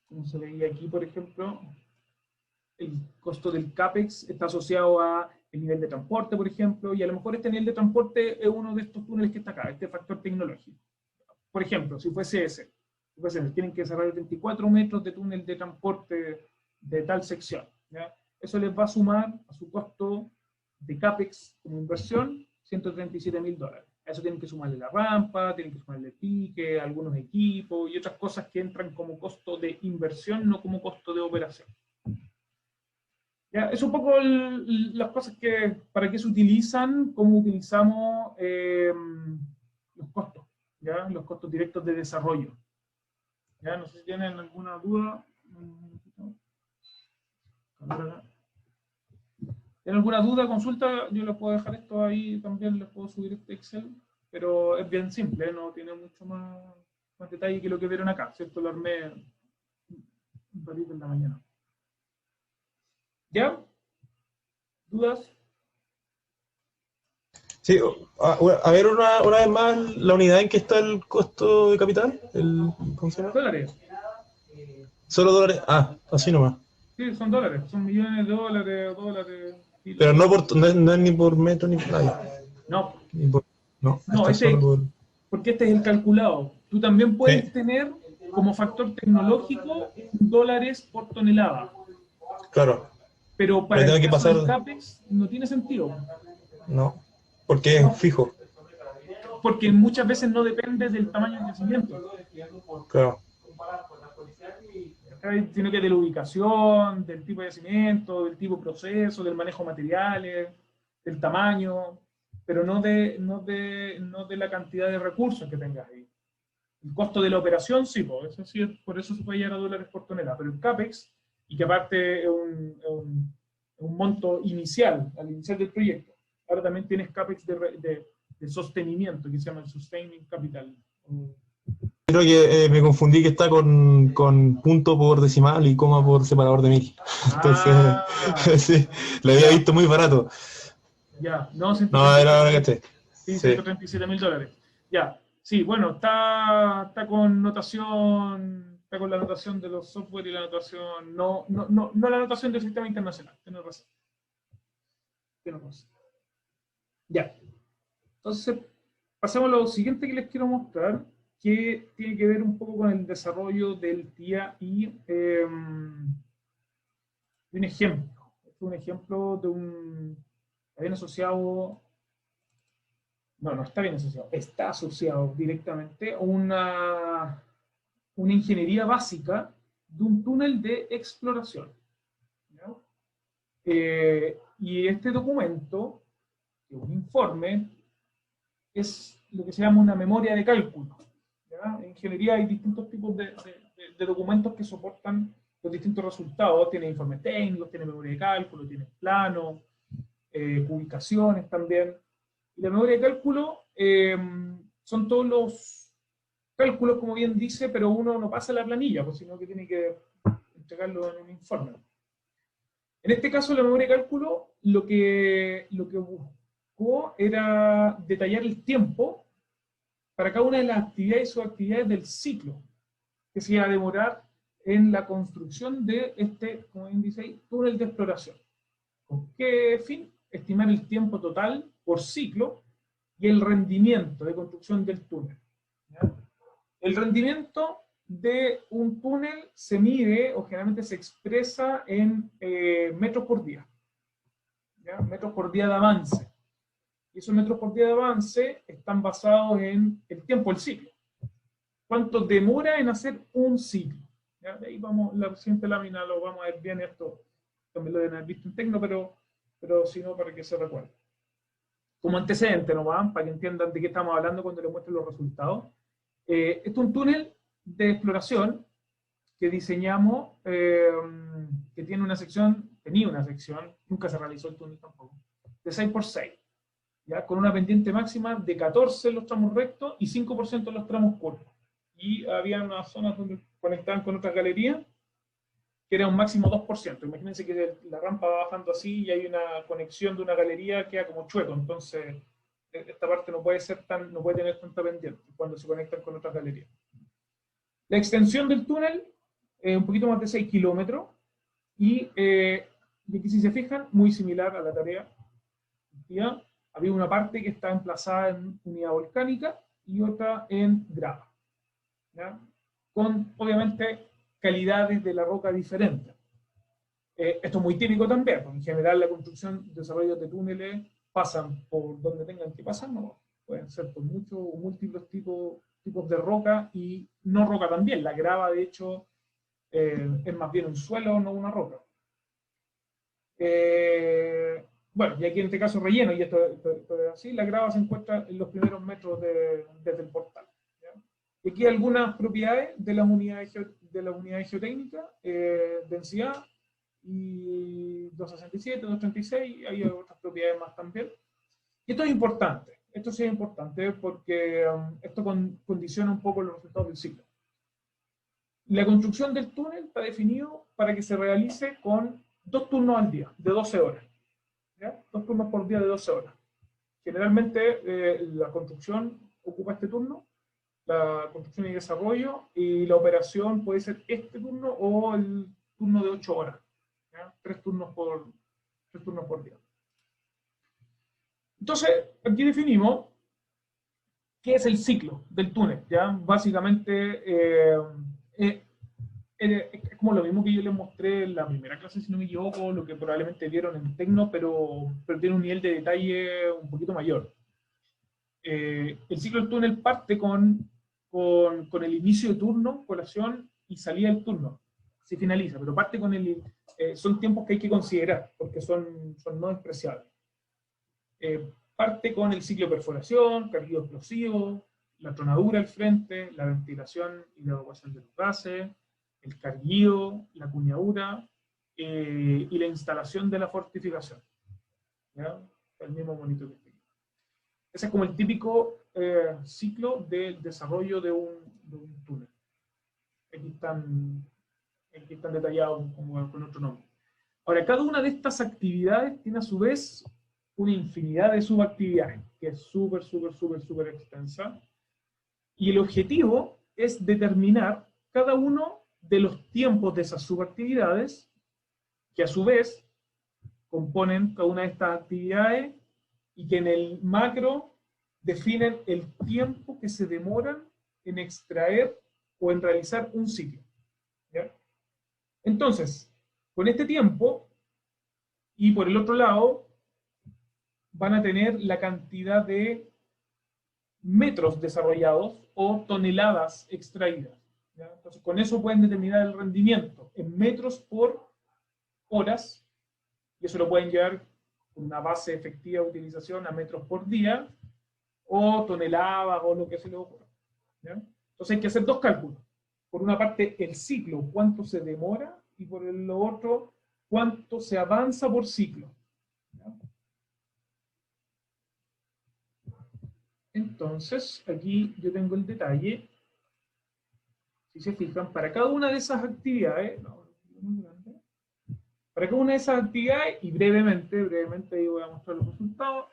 como se veía aquí, por ejemplo, el costo del CAPEX está asociado a el nivel de transporte, por ejemplo, y a lo mejor este nivel de transporte es uno de estos túneles que está acá, este factor tecnológico. Por ejemplo, si fuese ese, tienen que cerrar 24 metros de túnel de transporte de tal sección. ¿Ya? Eso les va a sumar a su costo de CAPEX como inversión $137.000. A eso tienen que sumarle la rampa, tienen que sumarle el pique, algunos equipos y otras cosas que entran como costo de inversión, no como costo de operación. ¿Ya? Es un poco las cosas para qué se utilizan, cómo utilizamos los costos, ¿ya? Los costos directos de desarrollo. ¿Ya? No sé si tienen alguna duda. ¿Tienen alguna duda, consulta? Yo les puedo dejar esto ahí, también les puedo subir este Excel, pero es bien simple, no tiene mucho más detalle que lo que vieron acá, ¿cierto? Lo armé un ratito en la mañana. ¿Ya? ¿Dudas? Sí, a ver una vez más la unidad en que está el costo de capital, ¿cómo se llama? Dólares. Solo dólares. Ah, así nomás. Sí, son dólares, son millones de dólares. Pero no es ni por metro ni por nada. No. No, No, solo porque este es el calculado. Tú también puedes sí. tener como factor tecnológico dólares por tonelada. Claro. Pero para el caso del CAPEX no tiene sentido. No, porque es fijo. Porque muchas veces no depende del tamaño del yacimiento. Claro. Sino que de la ubicación, del tipo de yacimiento, del tipo de proceso, del manejo de materiales, del tamaño, pero no de la cantidad de recursos que tengas ahí. El costo de la operación, sí, por eso se puede llegar a dólares por tonelada, pero el CAPEX, y que aparte es un monto inicial, al inicial del proyecto. Ahora también tienes CAPEX de sostenimiento, que se llama el Sustaining Capital. Creo que me confundí que está con punto por decimal y coma por separador de 1000. Entonces, sí, lo había visto muy barato. Ya, no, era que esté. Sí, $137.000. Ya, sí, bueno, está con notación, está con la notación de los software y la notación, no la notación del sistema internacional, tienes razón. Ya, entonces, pasemos a lo siguiente que les quiero mostrar, que tiene que ver un poco con el desarrollo del TIA y un ejemplo. Este es un ejemplo de bien asociado, no está bien asociado, está asociado directamente a una ingeniería básica de un túnel de exploración. ¿Ya? Y este documento, que es un informe, es lo que se llama una memoria de cálculo. ¿Ya? En ingeniería hay distintos tipos de documentos que soportan los distintos resultados. Tiene informes técnicos, tiene memoria de cálculo, tiene planos, ubicaciones también. Y la memoria de cálculo son todos los cálculos, como bien dice, pero uno no pasa la planilla, pues, sino que tiene que entregarlo en un informe. En este caso, la memoria de cálculo lo que buscó era detallar el tiempo para cada una de las actividades y subactividades del ciclo que se iba a demorar en la construcción de este, como bien dice ahí, túnel de exploración. ¿Con qué fin? Estimar el tiempo total por ciclo y el rendimiento de construcción del túnel. ¿Ya? El rendimiento de un túnel se mide o generalmente se expresa en metros por día. ¿Ya? Metros por día de avance. Y esos metros por día de avance están basados en el tiempo del ciclo. ¿Cuánto demora en hacer un ciclo? ¿Ya? De ahí vamos, la siguiente lámina lo vamos a ver bien, esto también lo deben haber visto en Tecno, pero si no, para que se recuerde. Como antecedente nomás, para que entiendan de qué estamos hablando cuando les muestro los resultados. Este es un túnel de exploración que diseñamos, que tiene una sección, tenía una sección, nunca se realizó el túnel tampoco, de 6x6, ¿ya? Con una pendiente máxima de 14 en los tramos rectos y 5% en los tramos curvos. Y había unas zonas donde conectaban con otras galerías, que era un máximo 2%. Imagínense que la rampa va bajando así y hay una conexión de una galería que queda como chueco, entonces esta parte no puede tener tanta pendiente cuando se conectan con otras galerías. La extensión del túnel es un poquito más de 6 kilómetros y aquí si se fijan, muy similar a la tarea. ¿Ya? Había una parte que está emplazada en unidad volcánica y otra en grava, ¿ya? Con obviamente calidades de la roca diferentes. Esto es muy típico también, porque en general la construcción, desarrollo de túneles pasan por donde tengan que pasar, no, pueden ser por muchos o múltiples tipos de roca y no roca también. La grava, de hecho, es más bien un suelo, no una roca. Bueno, y aquí en este caso relleno, y esto es así, la grava se encuentra en los primeros metros desde el portal. ¿Ya? Y aquí algunas propiedades de las unidades geotécnicas, densidad, y 267, 236, hay otras propiedades más también. Y esto es importante, esto sí es importante porque esto condiciona un poco los resultados del ciclo. La construcción del túnel está definido para que se realice con 2 turnos al día, de 12 horas. ¿Ya? 2 turnos por día de 12 horas. Generalmente la construcción ocupa este turno, la construcción y desarrollo, y la operación puede ser este turno o el turno de 8 horas. ¿Ya? 3 turnos por día. Entonces, aquí definimos qué es el ciclo del túnel. ¿Ya? Básicamente, es como lo mismo que yo les mostré en la primera clase, si no me equivoco, lo que probablemente vieron en Tecno, pero tiene un nivel de detalle un poquito mayor. El ciclo del túnel parte con el inicio de turno, colación y salida del turno. Se finaliza, pero parte con son tiempos que hay que considerar, porque son no despreciables. Parte con el ciclo de perforación, carguido explosivo, la tronadura al frente, la ventilación y la evacuación de los gases, el carguido, la cuñadura y la instalación de la fortificación. ¿Ya? El mismo bonito que tengo. Ese es como el típico ciclo del desarrollo de un túnel. Aquí están detallados con otro nombre. Ahora, cada una de estas actividades tiene a su vez una infinidad de subactividades, que es súper extensa. Y el objetivo es determinar cada uno de los tiempos de esas subactividades, que a su vez componen cada una de estas actividades y que en el macro definen el tiempo que se demoran en extraer o en realizar un ciclo. ¿Ya? Entonces, con este tiempo, y por el otro lado, van a tener la cantidad de metros desarrollados o toneladas extraídas. ¿Ya? Entonces, con eso pueden determinar el rendimiento en metros por horas, y eso lo pueden llevar con una base efectiva de utilización a metros por día, o toneladas, o lo que se le ocurra. ¿Ya? Entonces hay que hacer 2 cálculos. Por una parte, el ciclo, cuánto se demora, y por lo otro, cuánto se avanza por ciclo. ¿Ya? Entonces, aquí yo tengo el detalle. Si se fijan, para cada una de esas actividades, para cada una de esas actividades, y brevemente ahí voy a mostrar los resultados,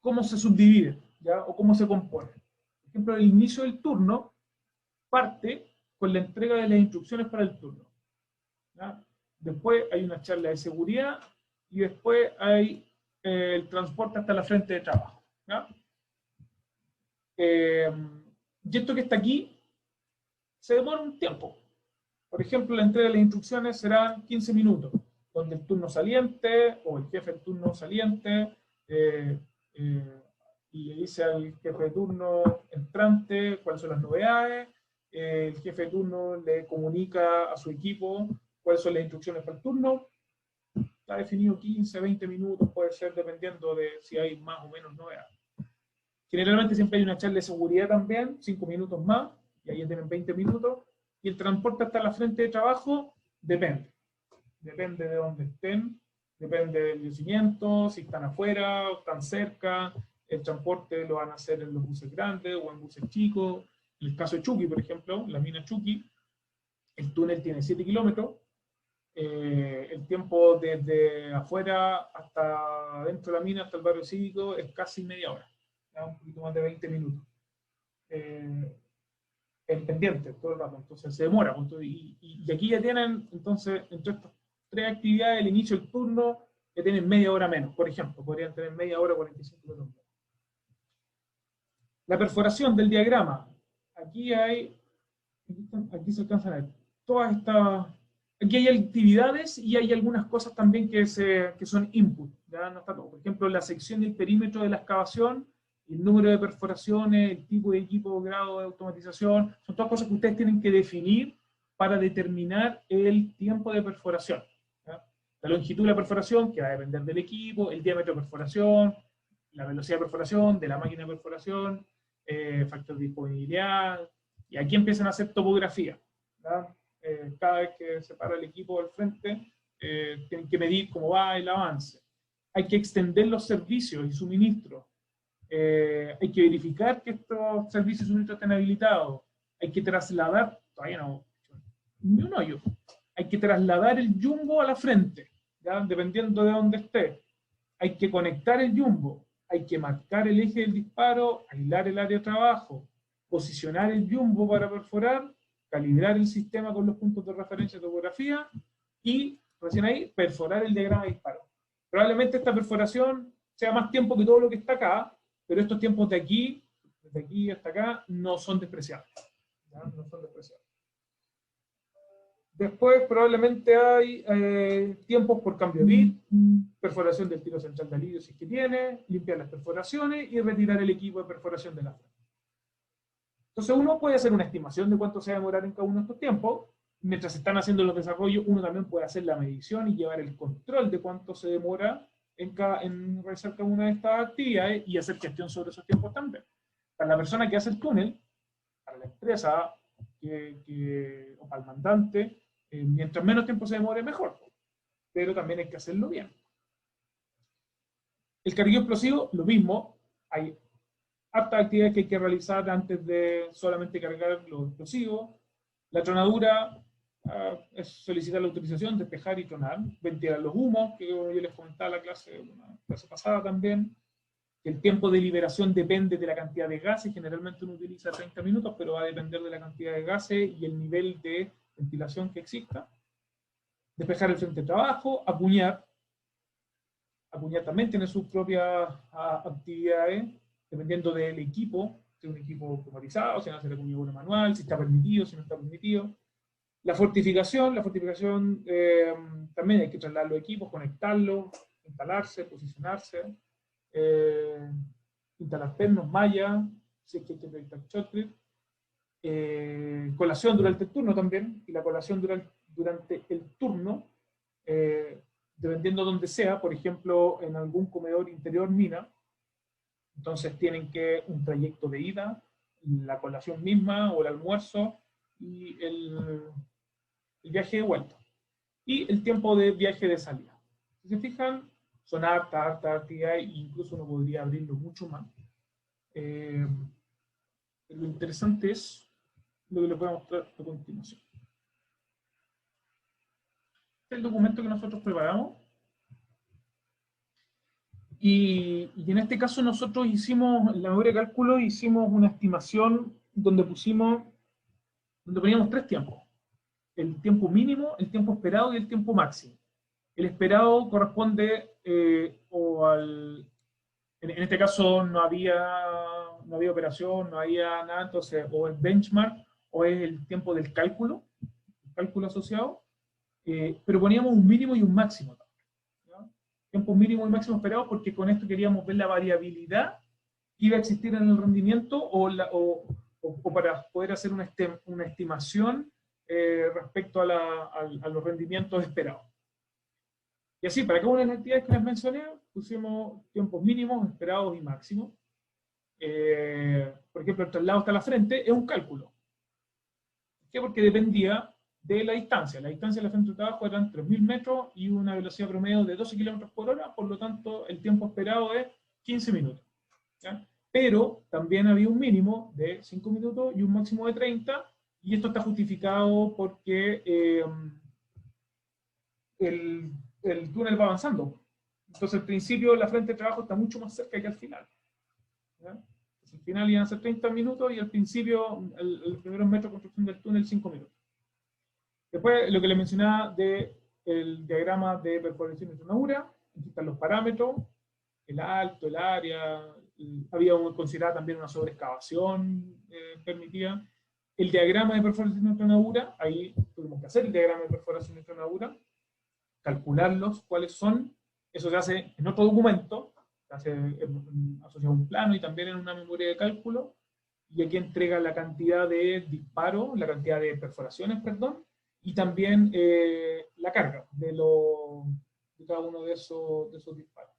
cómo se subdivide, ¿ya? O cómo se compone. Por ejemplo, el inicio del turno parte con la entrega de las instrucciones para el turno, ¿ya? Después hay una charla de seguridad y después hay el transporte hasta la frente de trabajo, ¿ya? Y esto que está aquí se demora un tiempo. Por ejemplo, la entrega de las instrucciones serán 15 minutos, donde el turno saliente o el jefe del turno saliente y le dice al jefe de turno entrante cuáles son las novedades, el jefe de turno le comunica a su equipo cuáles son las instrucciones para el turno. Está definido 15, 20 minutos, puede ser dependiendo de si hay más o menos novedades. Generalmente siempre hay una charla de seguridad también, 5 minutos más, y ahí tienen 20 minutos. Y el transporte hasta la frente de trabajo depende. Depende de dónde estén, depende del yacimiento, si están afuera o están cerca. El transporte lo van a hacer en los buses grandes o en buses chicos. En el caso de Chuqui, por ejemplo, la mina Chuqui, el túnel tiene 7 kilómetros. El tiempo desde afuera hasta dentro de la mina, hasta el barrio cívico, es casi media hora. ¿Ya? Un poquito más de 20 minutos. En pendiente todo el rato, entonces se demora. Y aquí ya tienen, entonces, entre estas tres actividades, el inicio del turno, que tienen media hora menos, por ejemplo, podrían tener media hora, 45 minutos. La perforación del diagrama. Aquí se alcanzan a ver todas estas, aquí hay actividades y hay algunas cosas también que son input, ya no está todo. Por ejemplo, la sección y el perímetro de la excavación, el número de perforaciones, el tipo de equipo, grado de automatización, son todas cosas que ustedes tienen que definir para determinar el tiempo de perforación. ¿Ya? La longitud de la perforación, que va a depender del equipo, el diámetro de perforación, la velocidad de perforación, de la máquina de perforación, factor de disponibilidad, y aquí empiezan a hacer topografía. ¿Ya? Cada vez que se para el equipo al frente, tienen que medir cómo va el avance. Hay que extender los servicios y suministros. Hay que verificar que estos servicios y suministros estén habilitados. Hay que trasladar, todavía no, ni un hoyo. Hay que trasladar el jumbo a la frente, ¿ya? Dependiendo de dónde esté. Hay que conectar el jumbo. Hay que marcar el eje del disparo, aislar el área de trabajo, posicionar el jumbo para perforar, calibrar el sistema con los puntos de referencia de topografía y, recién ahí, perforar el diagrama de disparo. Probablemente esta perforación sea más tiempo que todo lo que está acá, pero estos tiempos de aquí hasta acá, no son despreciables. ¿Ya? No son despreciables. Después probablemente hay tiempos por cambio de bit, perforación del tiro central de alivio si es que tiene, limpiar las perforaciones y retirar el equipo de perforación de la frente. Entonces uno puede hacer una estimación de cuánto se va a demorar en cada uno de estos tiempos. Mientras se están haciendo los desarrollos, uno también puede hacer la medición y llevar el control de cuánto se demora en realizar cada una de estas actividades y hacer gestión sobre esos tiempos también. Para la persona que hace el túnel, para la empresa o para el mandante, mientras menos tiempo se demore, mejor. Pero también hay que hacerlo bien. El carguillo explosivo, lo mismo. Hay hartas actividades que hay que realizar antes de solamente cargar los explosivos. La tronadura es solicitar la autorización, despejar y tronar. Ventilar los humos, que yo les comentaba en la clase pasada también. El tiempo de liberación depende de la cantidad de gases. Generalmente uno utiliza 30 minutos, pero va a depender de la cantidad de gases y el nivel de ventilación que exista. Despejar el frente de trabajo, acuñar. Acuñar también tiene sus propias actividades, dependiendo del equipo, si es un equipo automatizado, si no hace la acuñadura manual, si está permitido, si no está permitido. La fortificación también hay que trasladar los equipos, conectarlos, instalarse, posicionarse, instalar pernos, mallas, si es que hay que proyectar shotcrete. Colación durante el turno también, y la colación durante el turno, dependiendo de donde sea, por ejemplo, en algún comedor interior mina, entonces tienen que un trayecto de ida, la colación misma o el almuerzo y el viaje de vuelta, y el tiempo de viaje de salida. Si se fijan, son harta actividad, e incluso uno podría abrirlo mucho más. Lo interesante es lo que les voy a mostrar a continuación. Este es el documento que nosotros preparamos. Y en este caso nosotros hicimos, en la memoria de cálculo, hicimos una estimación donde poníamos 3 tiempos. El tiempo mínimo, el tiempo esperado y el tiempo máximo. El esperado corresponde en este caso no había operación, no había nada, entonces o es benchmark o es el tiempo del cálculo, el cálculo asociado, pero poníamos un mínimo y un máximo. ¿Ya? Tiempo mínimo y máximo esperado porque con esto queríamos ver la variabilidad que iba a existir en el rendimiento o para poder hacer una estimación respecto a los rendimientos esperados. Y así, para cada una de las actividades que les mencioné, pusimos tiempos mínimos, esperados y máximos. Por ejemplo, el traslado hasta la frente es un cálculo. ¿Por qué? Porque dependía de la distancia. La distancia de la frente de trabajo eran 3.000 metros y una velocidad promedio de 12 km por hora, por lo tanto, el tiempo esperado es 15 minutos. ¿Ya? Pero también había un mínimo de 5 minutos y un máximo de 30, y esto está justificado porque el túnel va avanzando. Entonces, al principio, la frente de trabajo está mucho más cerca que al final. ¿Ya? Entonces, al final iban a ser 30 minutos y al principio, los primeros metros de construcción del túnel, 5 minutos. Después, lo que les mencionaba del diagrama de perforación y tronadura, aquí están los parámetros, el alto, el área, había considerada también una sobreexcavación permitida. El diagrama de perforación y tronadura, ahí tuvimos que hacer el diagrama de perforación y tronadura, calcularlos, cuáles son, eso se hace en otro documento, se hace asociado a un plano y también en una memoria de cálculo, y aquí entrega la cantidad de disparos, la cantidad de perforaciones, perdón, y también la carga de cada uno de esos disparos.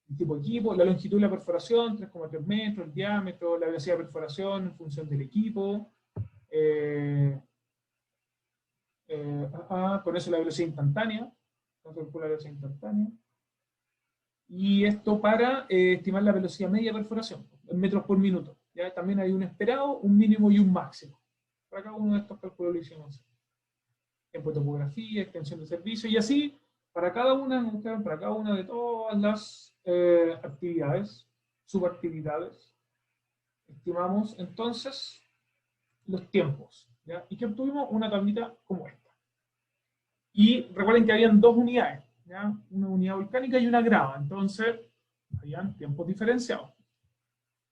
El tipo de equipo, la longitud de la perforación, 3,3 metros, el diámetro, la velocidad de perforación en función del equipo, con eso la velocidad instantánea, y esto para estimar la velocidad media de perforación, en metros por minuto. ¿Ya? También hay un esperado, un mínimo y un máximo. Para cada uno de estos cálculos lo hicimos. Tiempo de topografía, extensión de servicio, y así, para cada una de todas las actividades, subactividades, estimamos entonces los tiempos. ¿Ya? Y que obtuvimos una tablita como esta. Y recuerden que habían 2 unidades, ¿ya? Una unidad volcánica y una grava, entonces habían tiempos diferenciados.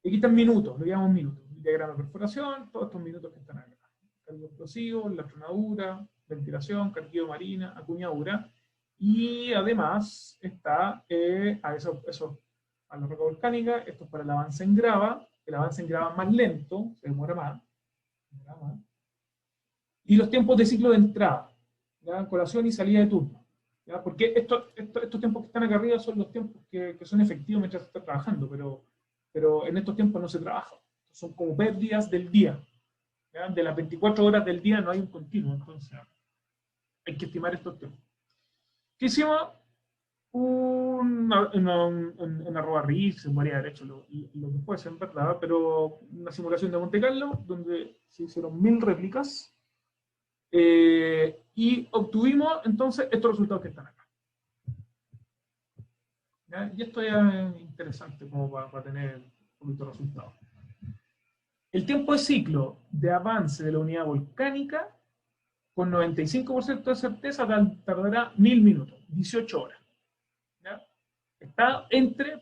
Y aquí están minutos, lo llamamos minutos. El diagrama de perforación, todos estos minutos que están acá. Cargo explosivo, la tronadura, ventilación, carguillo marina, acuñadura. Y además está a la roca volcánica, esto es para el avance en grava. El avance en grava es más lento, se demora más. Y los tiempos de ciclo de entrada, ¿ya? Colación y salida de turno, ¿ya? Porque estos tiempos que están acá arriba son los tiempos que son efectivos mientras se está trabajando, pero en estos tiempos no se trabaja, son como pérdidas del día, ¿ya? De las 24 horas del día no hay un continuo, entonces hay que estimar estos tiempos. ¿Qué hicimos? En arroba RIS, se podría haber hecho lo que fuese, en verdad, pero una simulación de Monte Carlo, donde se hicieron 1000 réplicas, y obtuvimos entonces estos resultados que están acá. ¿Ya? Y esto ya es interesante como para tener un poquito de resultados. El tiempo de ciclo de avance de la unidad volcánica, con 95% de certeza, tardará 1000 minutos, 18 horas. ¿Ya? Está entre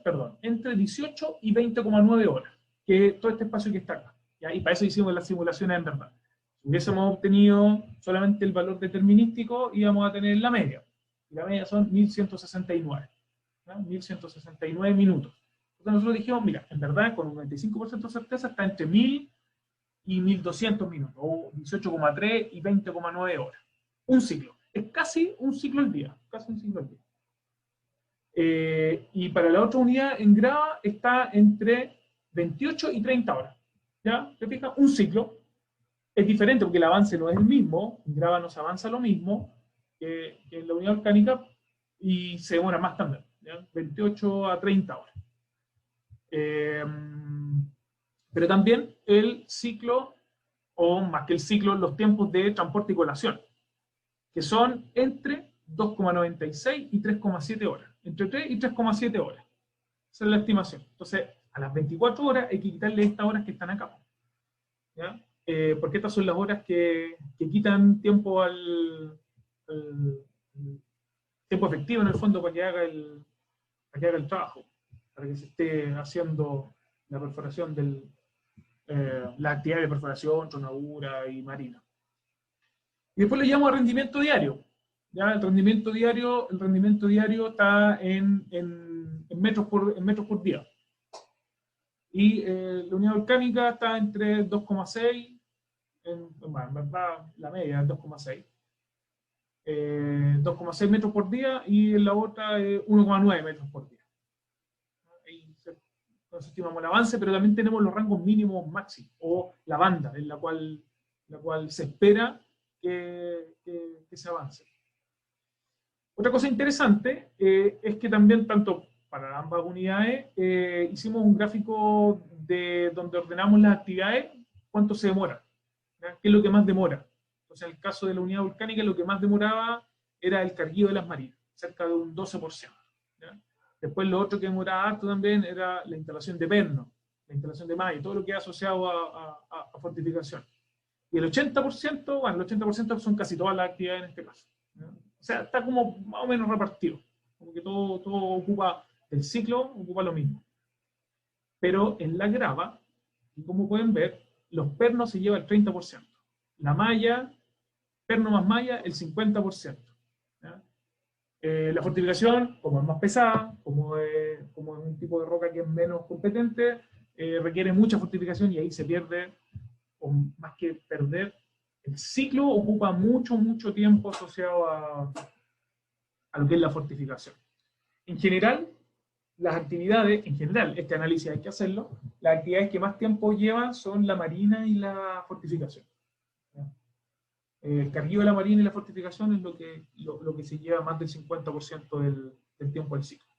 18 y 20,9 horas, que es todo este espacio que está acá. ¿Ya? Y para eso hicimos las simulaciones en verdad. Si hubiésemos obtenido solamente el valor determinístico, íbamos a tener la media. Y la media son 1169. ¿Ya? 1169 minutos. Entonces nosotros dijimos, mira, en verdad, con un 95% de certeza está entre 1000 y 1200 minutos, o 18,3 y 20,9 horas. Un ciclo. Es casi un ciclo al día. Casi un ciclo al día. Y para la otra unidad en grava está entre 28 y 30 horas. ¿Ya? ¿Te fijas? Un ciclo. es diferente porque el avance no es el mismo, en grava no se avanza lo mismo que en la unidad volcánica, y se demora más también, ¿ya? 28 a 30 horas. Pero también el ciclo, o más que el ciclo, los tiempos de transporte y colación, que son entre 2,96 y 3,7 horas. Entre 3 y 3,7 horas. Esa es la estimación. Entonces, a las 24 horas hay que quitarle estas horas que están acá. ¿Ya? Porque estas son las horas que quitan tiempo al tiempo efectivo en el fondo para que haga el trabajo, para que se esté haciendo la perforación la actividad de perforación, tronadura y marina. Y después le llamo a rendimiento diario. ¿Ya? El rendimiento diario está en metros por día. Y la unidad volcánica está entre 2,6, la media es 2,6. 2,6 metros por día, y en la otra 1,9 metros por día. Ahí nos estimamos el avance, pero también tenemos los rangos mínimos máximos, o la banda en la cual se espera que se avance. Otra cosa interesante es que también, tanto para ambas unidades, hicimos un gráfico donde ordenamos las actividades, cuánto se demora, ¿ya? ¿Qué es lo que más demora? Entonces, en el caso de la unidad volcánica, lo que más demoraba era el carguío de las marinas, cerca de un 12%. ¿Ya? Después, lo otro que demoraba harto también era la instalación de perno, la instalación de malla, todo lo que es asociado a fortificación. Y el 80%, bueno, el 80% son casi todas las actividades en este caso. ¿Ya? O sea, está como más o menos repartido, como que todo ocupa, el ciclo ocupa lo mismo. Pero en la grava, y como pueden ver, los pernos se lleva el 30%. La malla, perno más malla, el 50%. ¿Ya? La fortificación, como es más pesada, como es un tipo de roca que es menos competente, requiere mucha fortificación, y ahí se pierde, o más que perder, el ciclo ocupa mucho tiempo asociado a lo que es la fortificación. En general, las actividades, este análisis hay que hacerlo, las actividades que más tiempo llevan son la marina y la fortificación. El carguío de la marina y la fortificación es lo que se lleva más del 50% del tiempo del ciclo.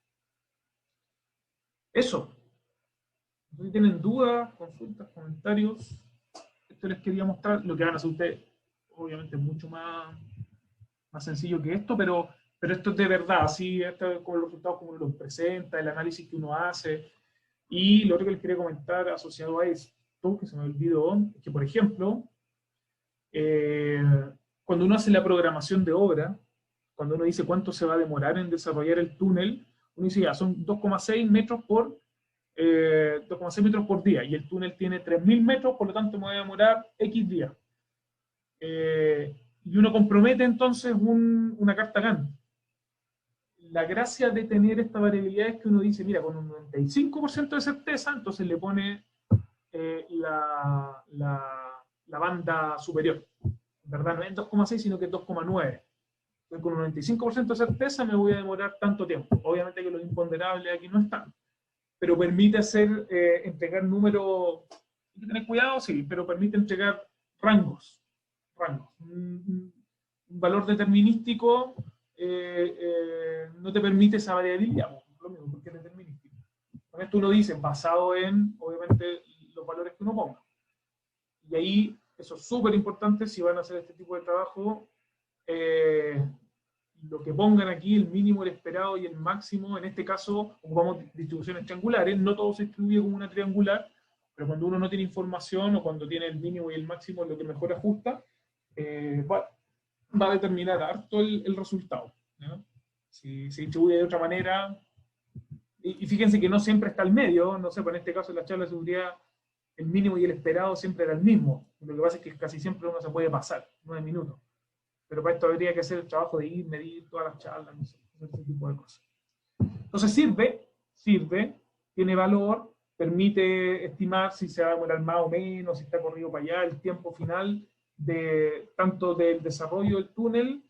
Eso. Si tienen dudas, consultas, comentarios, esto les quería mostrar. Lo que van a hacer ustedes, obviamente, es mucho más sencillo que esto, pero esto es de verdad, ¿sí? Esto es con los resultados como uno los presenta, el análisis que uno hace. Y lo otro que les quería comentar asociado a esto, que se me olvidó, es que, por ejemplo, cuando uno hace la programación de obra, cuando uno dice cuánto se va a demorar en desarrollar el túnel, uno dice, ya, son 2,6 metros por 2,6 metros por día, y el túnel tiene 3.000 metros, por lo tanto me voy a demorar X días. Y uno compromete entonces una carta Gantt. La gracia de tener esta variabilidad es que uno dice, mira, con un 95% de certeza, entonces le pone la banda superior. En verdad no es 2,6, sino que es 2,9. Con un 95% de certeza me voy a demorar tanto tiempo. Obviamente que los imponderables aquí no están, pero permite entregar números, hay que tener cuidado, sí, pero permite entregar rangos. Un valor determinístico no te permite esa variabilidad, lo mismo, porque es determinístico. Con esto uno dice, basado en, obviamente, los valores que uno ponga. Y ahí, eso es súper importante si van a hacer este tipo de trabajo, lo que pongan aquí, el mínimo, el esperado y el máximo. En este caso, ocupamos distribuciones triangulares, no todo se distribuye como una triangular, pero cuando uno no tiene información, o cuando tiene el mínimo y el máximo, lo que mejor ajusta, va a determinar harto el resultado, ¿no? Si se distribuye de otra manera, y fíjense que no siempre está al medio, no sé, pues en este caso en la charla de seguridad, el mínimo y el esperado siempre era el mismo. Lo que pasa es que casi siempre uno se puede pasar, 9 minutos. Pero para esto habría que hacer el trabajo de ir, medir todas las charlas, no sé, ese tipo de cosas. Entonces sirve, tiene valor, permite estimar si se va a demorar más o menos, si está corrido para allá, el tiempo final tanto del desarrollo del túnel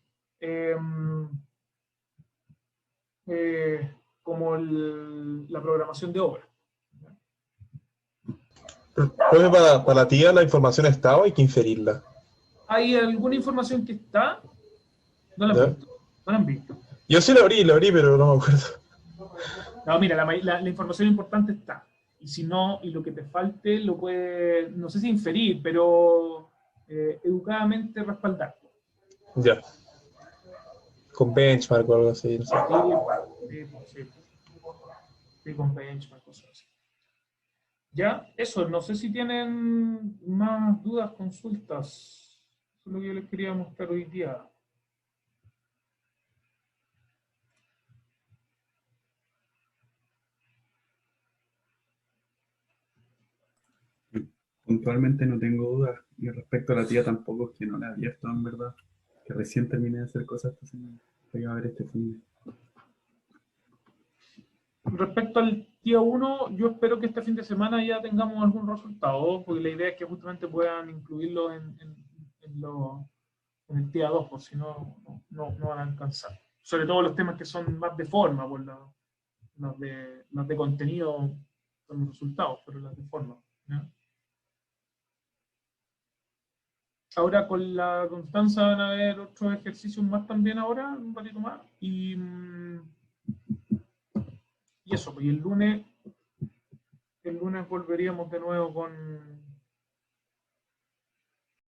como la programación de obra. Pues para la tía la información está o hay que inferirla. ¿Hay alguna información que está? No la han ¿Ya? visto. No la han visto. Yo sí la abrí, pero no me acuerdo. No, mira, la información importante está. Y si no, y lo que te falte, lo puedes, no sé si inferir, pero educadamente respaldar. Ya. Con benchmark o algo así, no sé. Sí, con benchmark, cosas así. Ya, eso, no sé si tienen más dudas, consultas. Eso es lo que yo les quería mostrar hoy día. Puntualmente no tengo dudas. Y respecto a la tía tampoco, es que no la he abierto en verdad. Que recién terminé de hacer cosas esta semana. Voy a ver este fin. Respecto al día 1, yo espero que este fin de semana ya tengamos algún resultado, porque la idea es que justamente puedan incluirlo en el día 2, por si no van a alcanzar. Sobre todo los temas que son más de forma, por los de contenido son los resultados, pero las de forma. ¿Ya? Ahora con la Constanza van a haber otros ejercicios más también ahora, un ratito más. Y eso, pues, y el lunes volveríamos de nuevo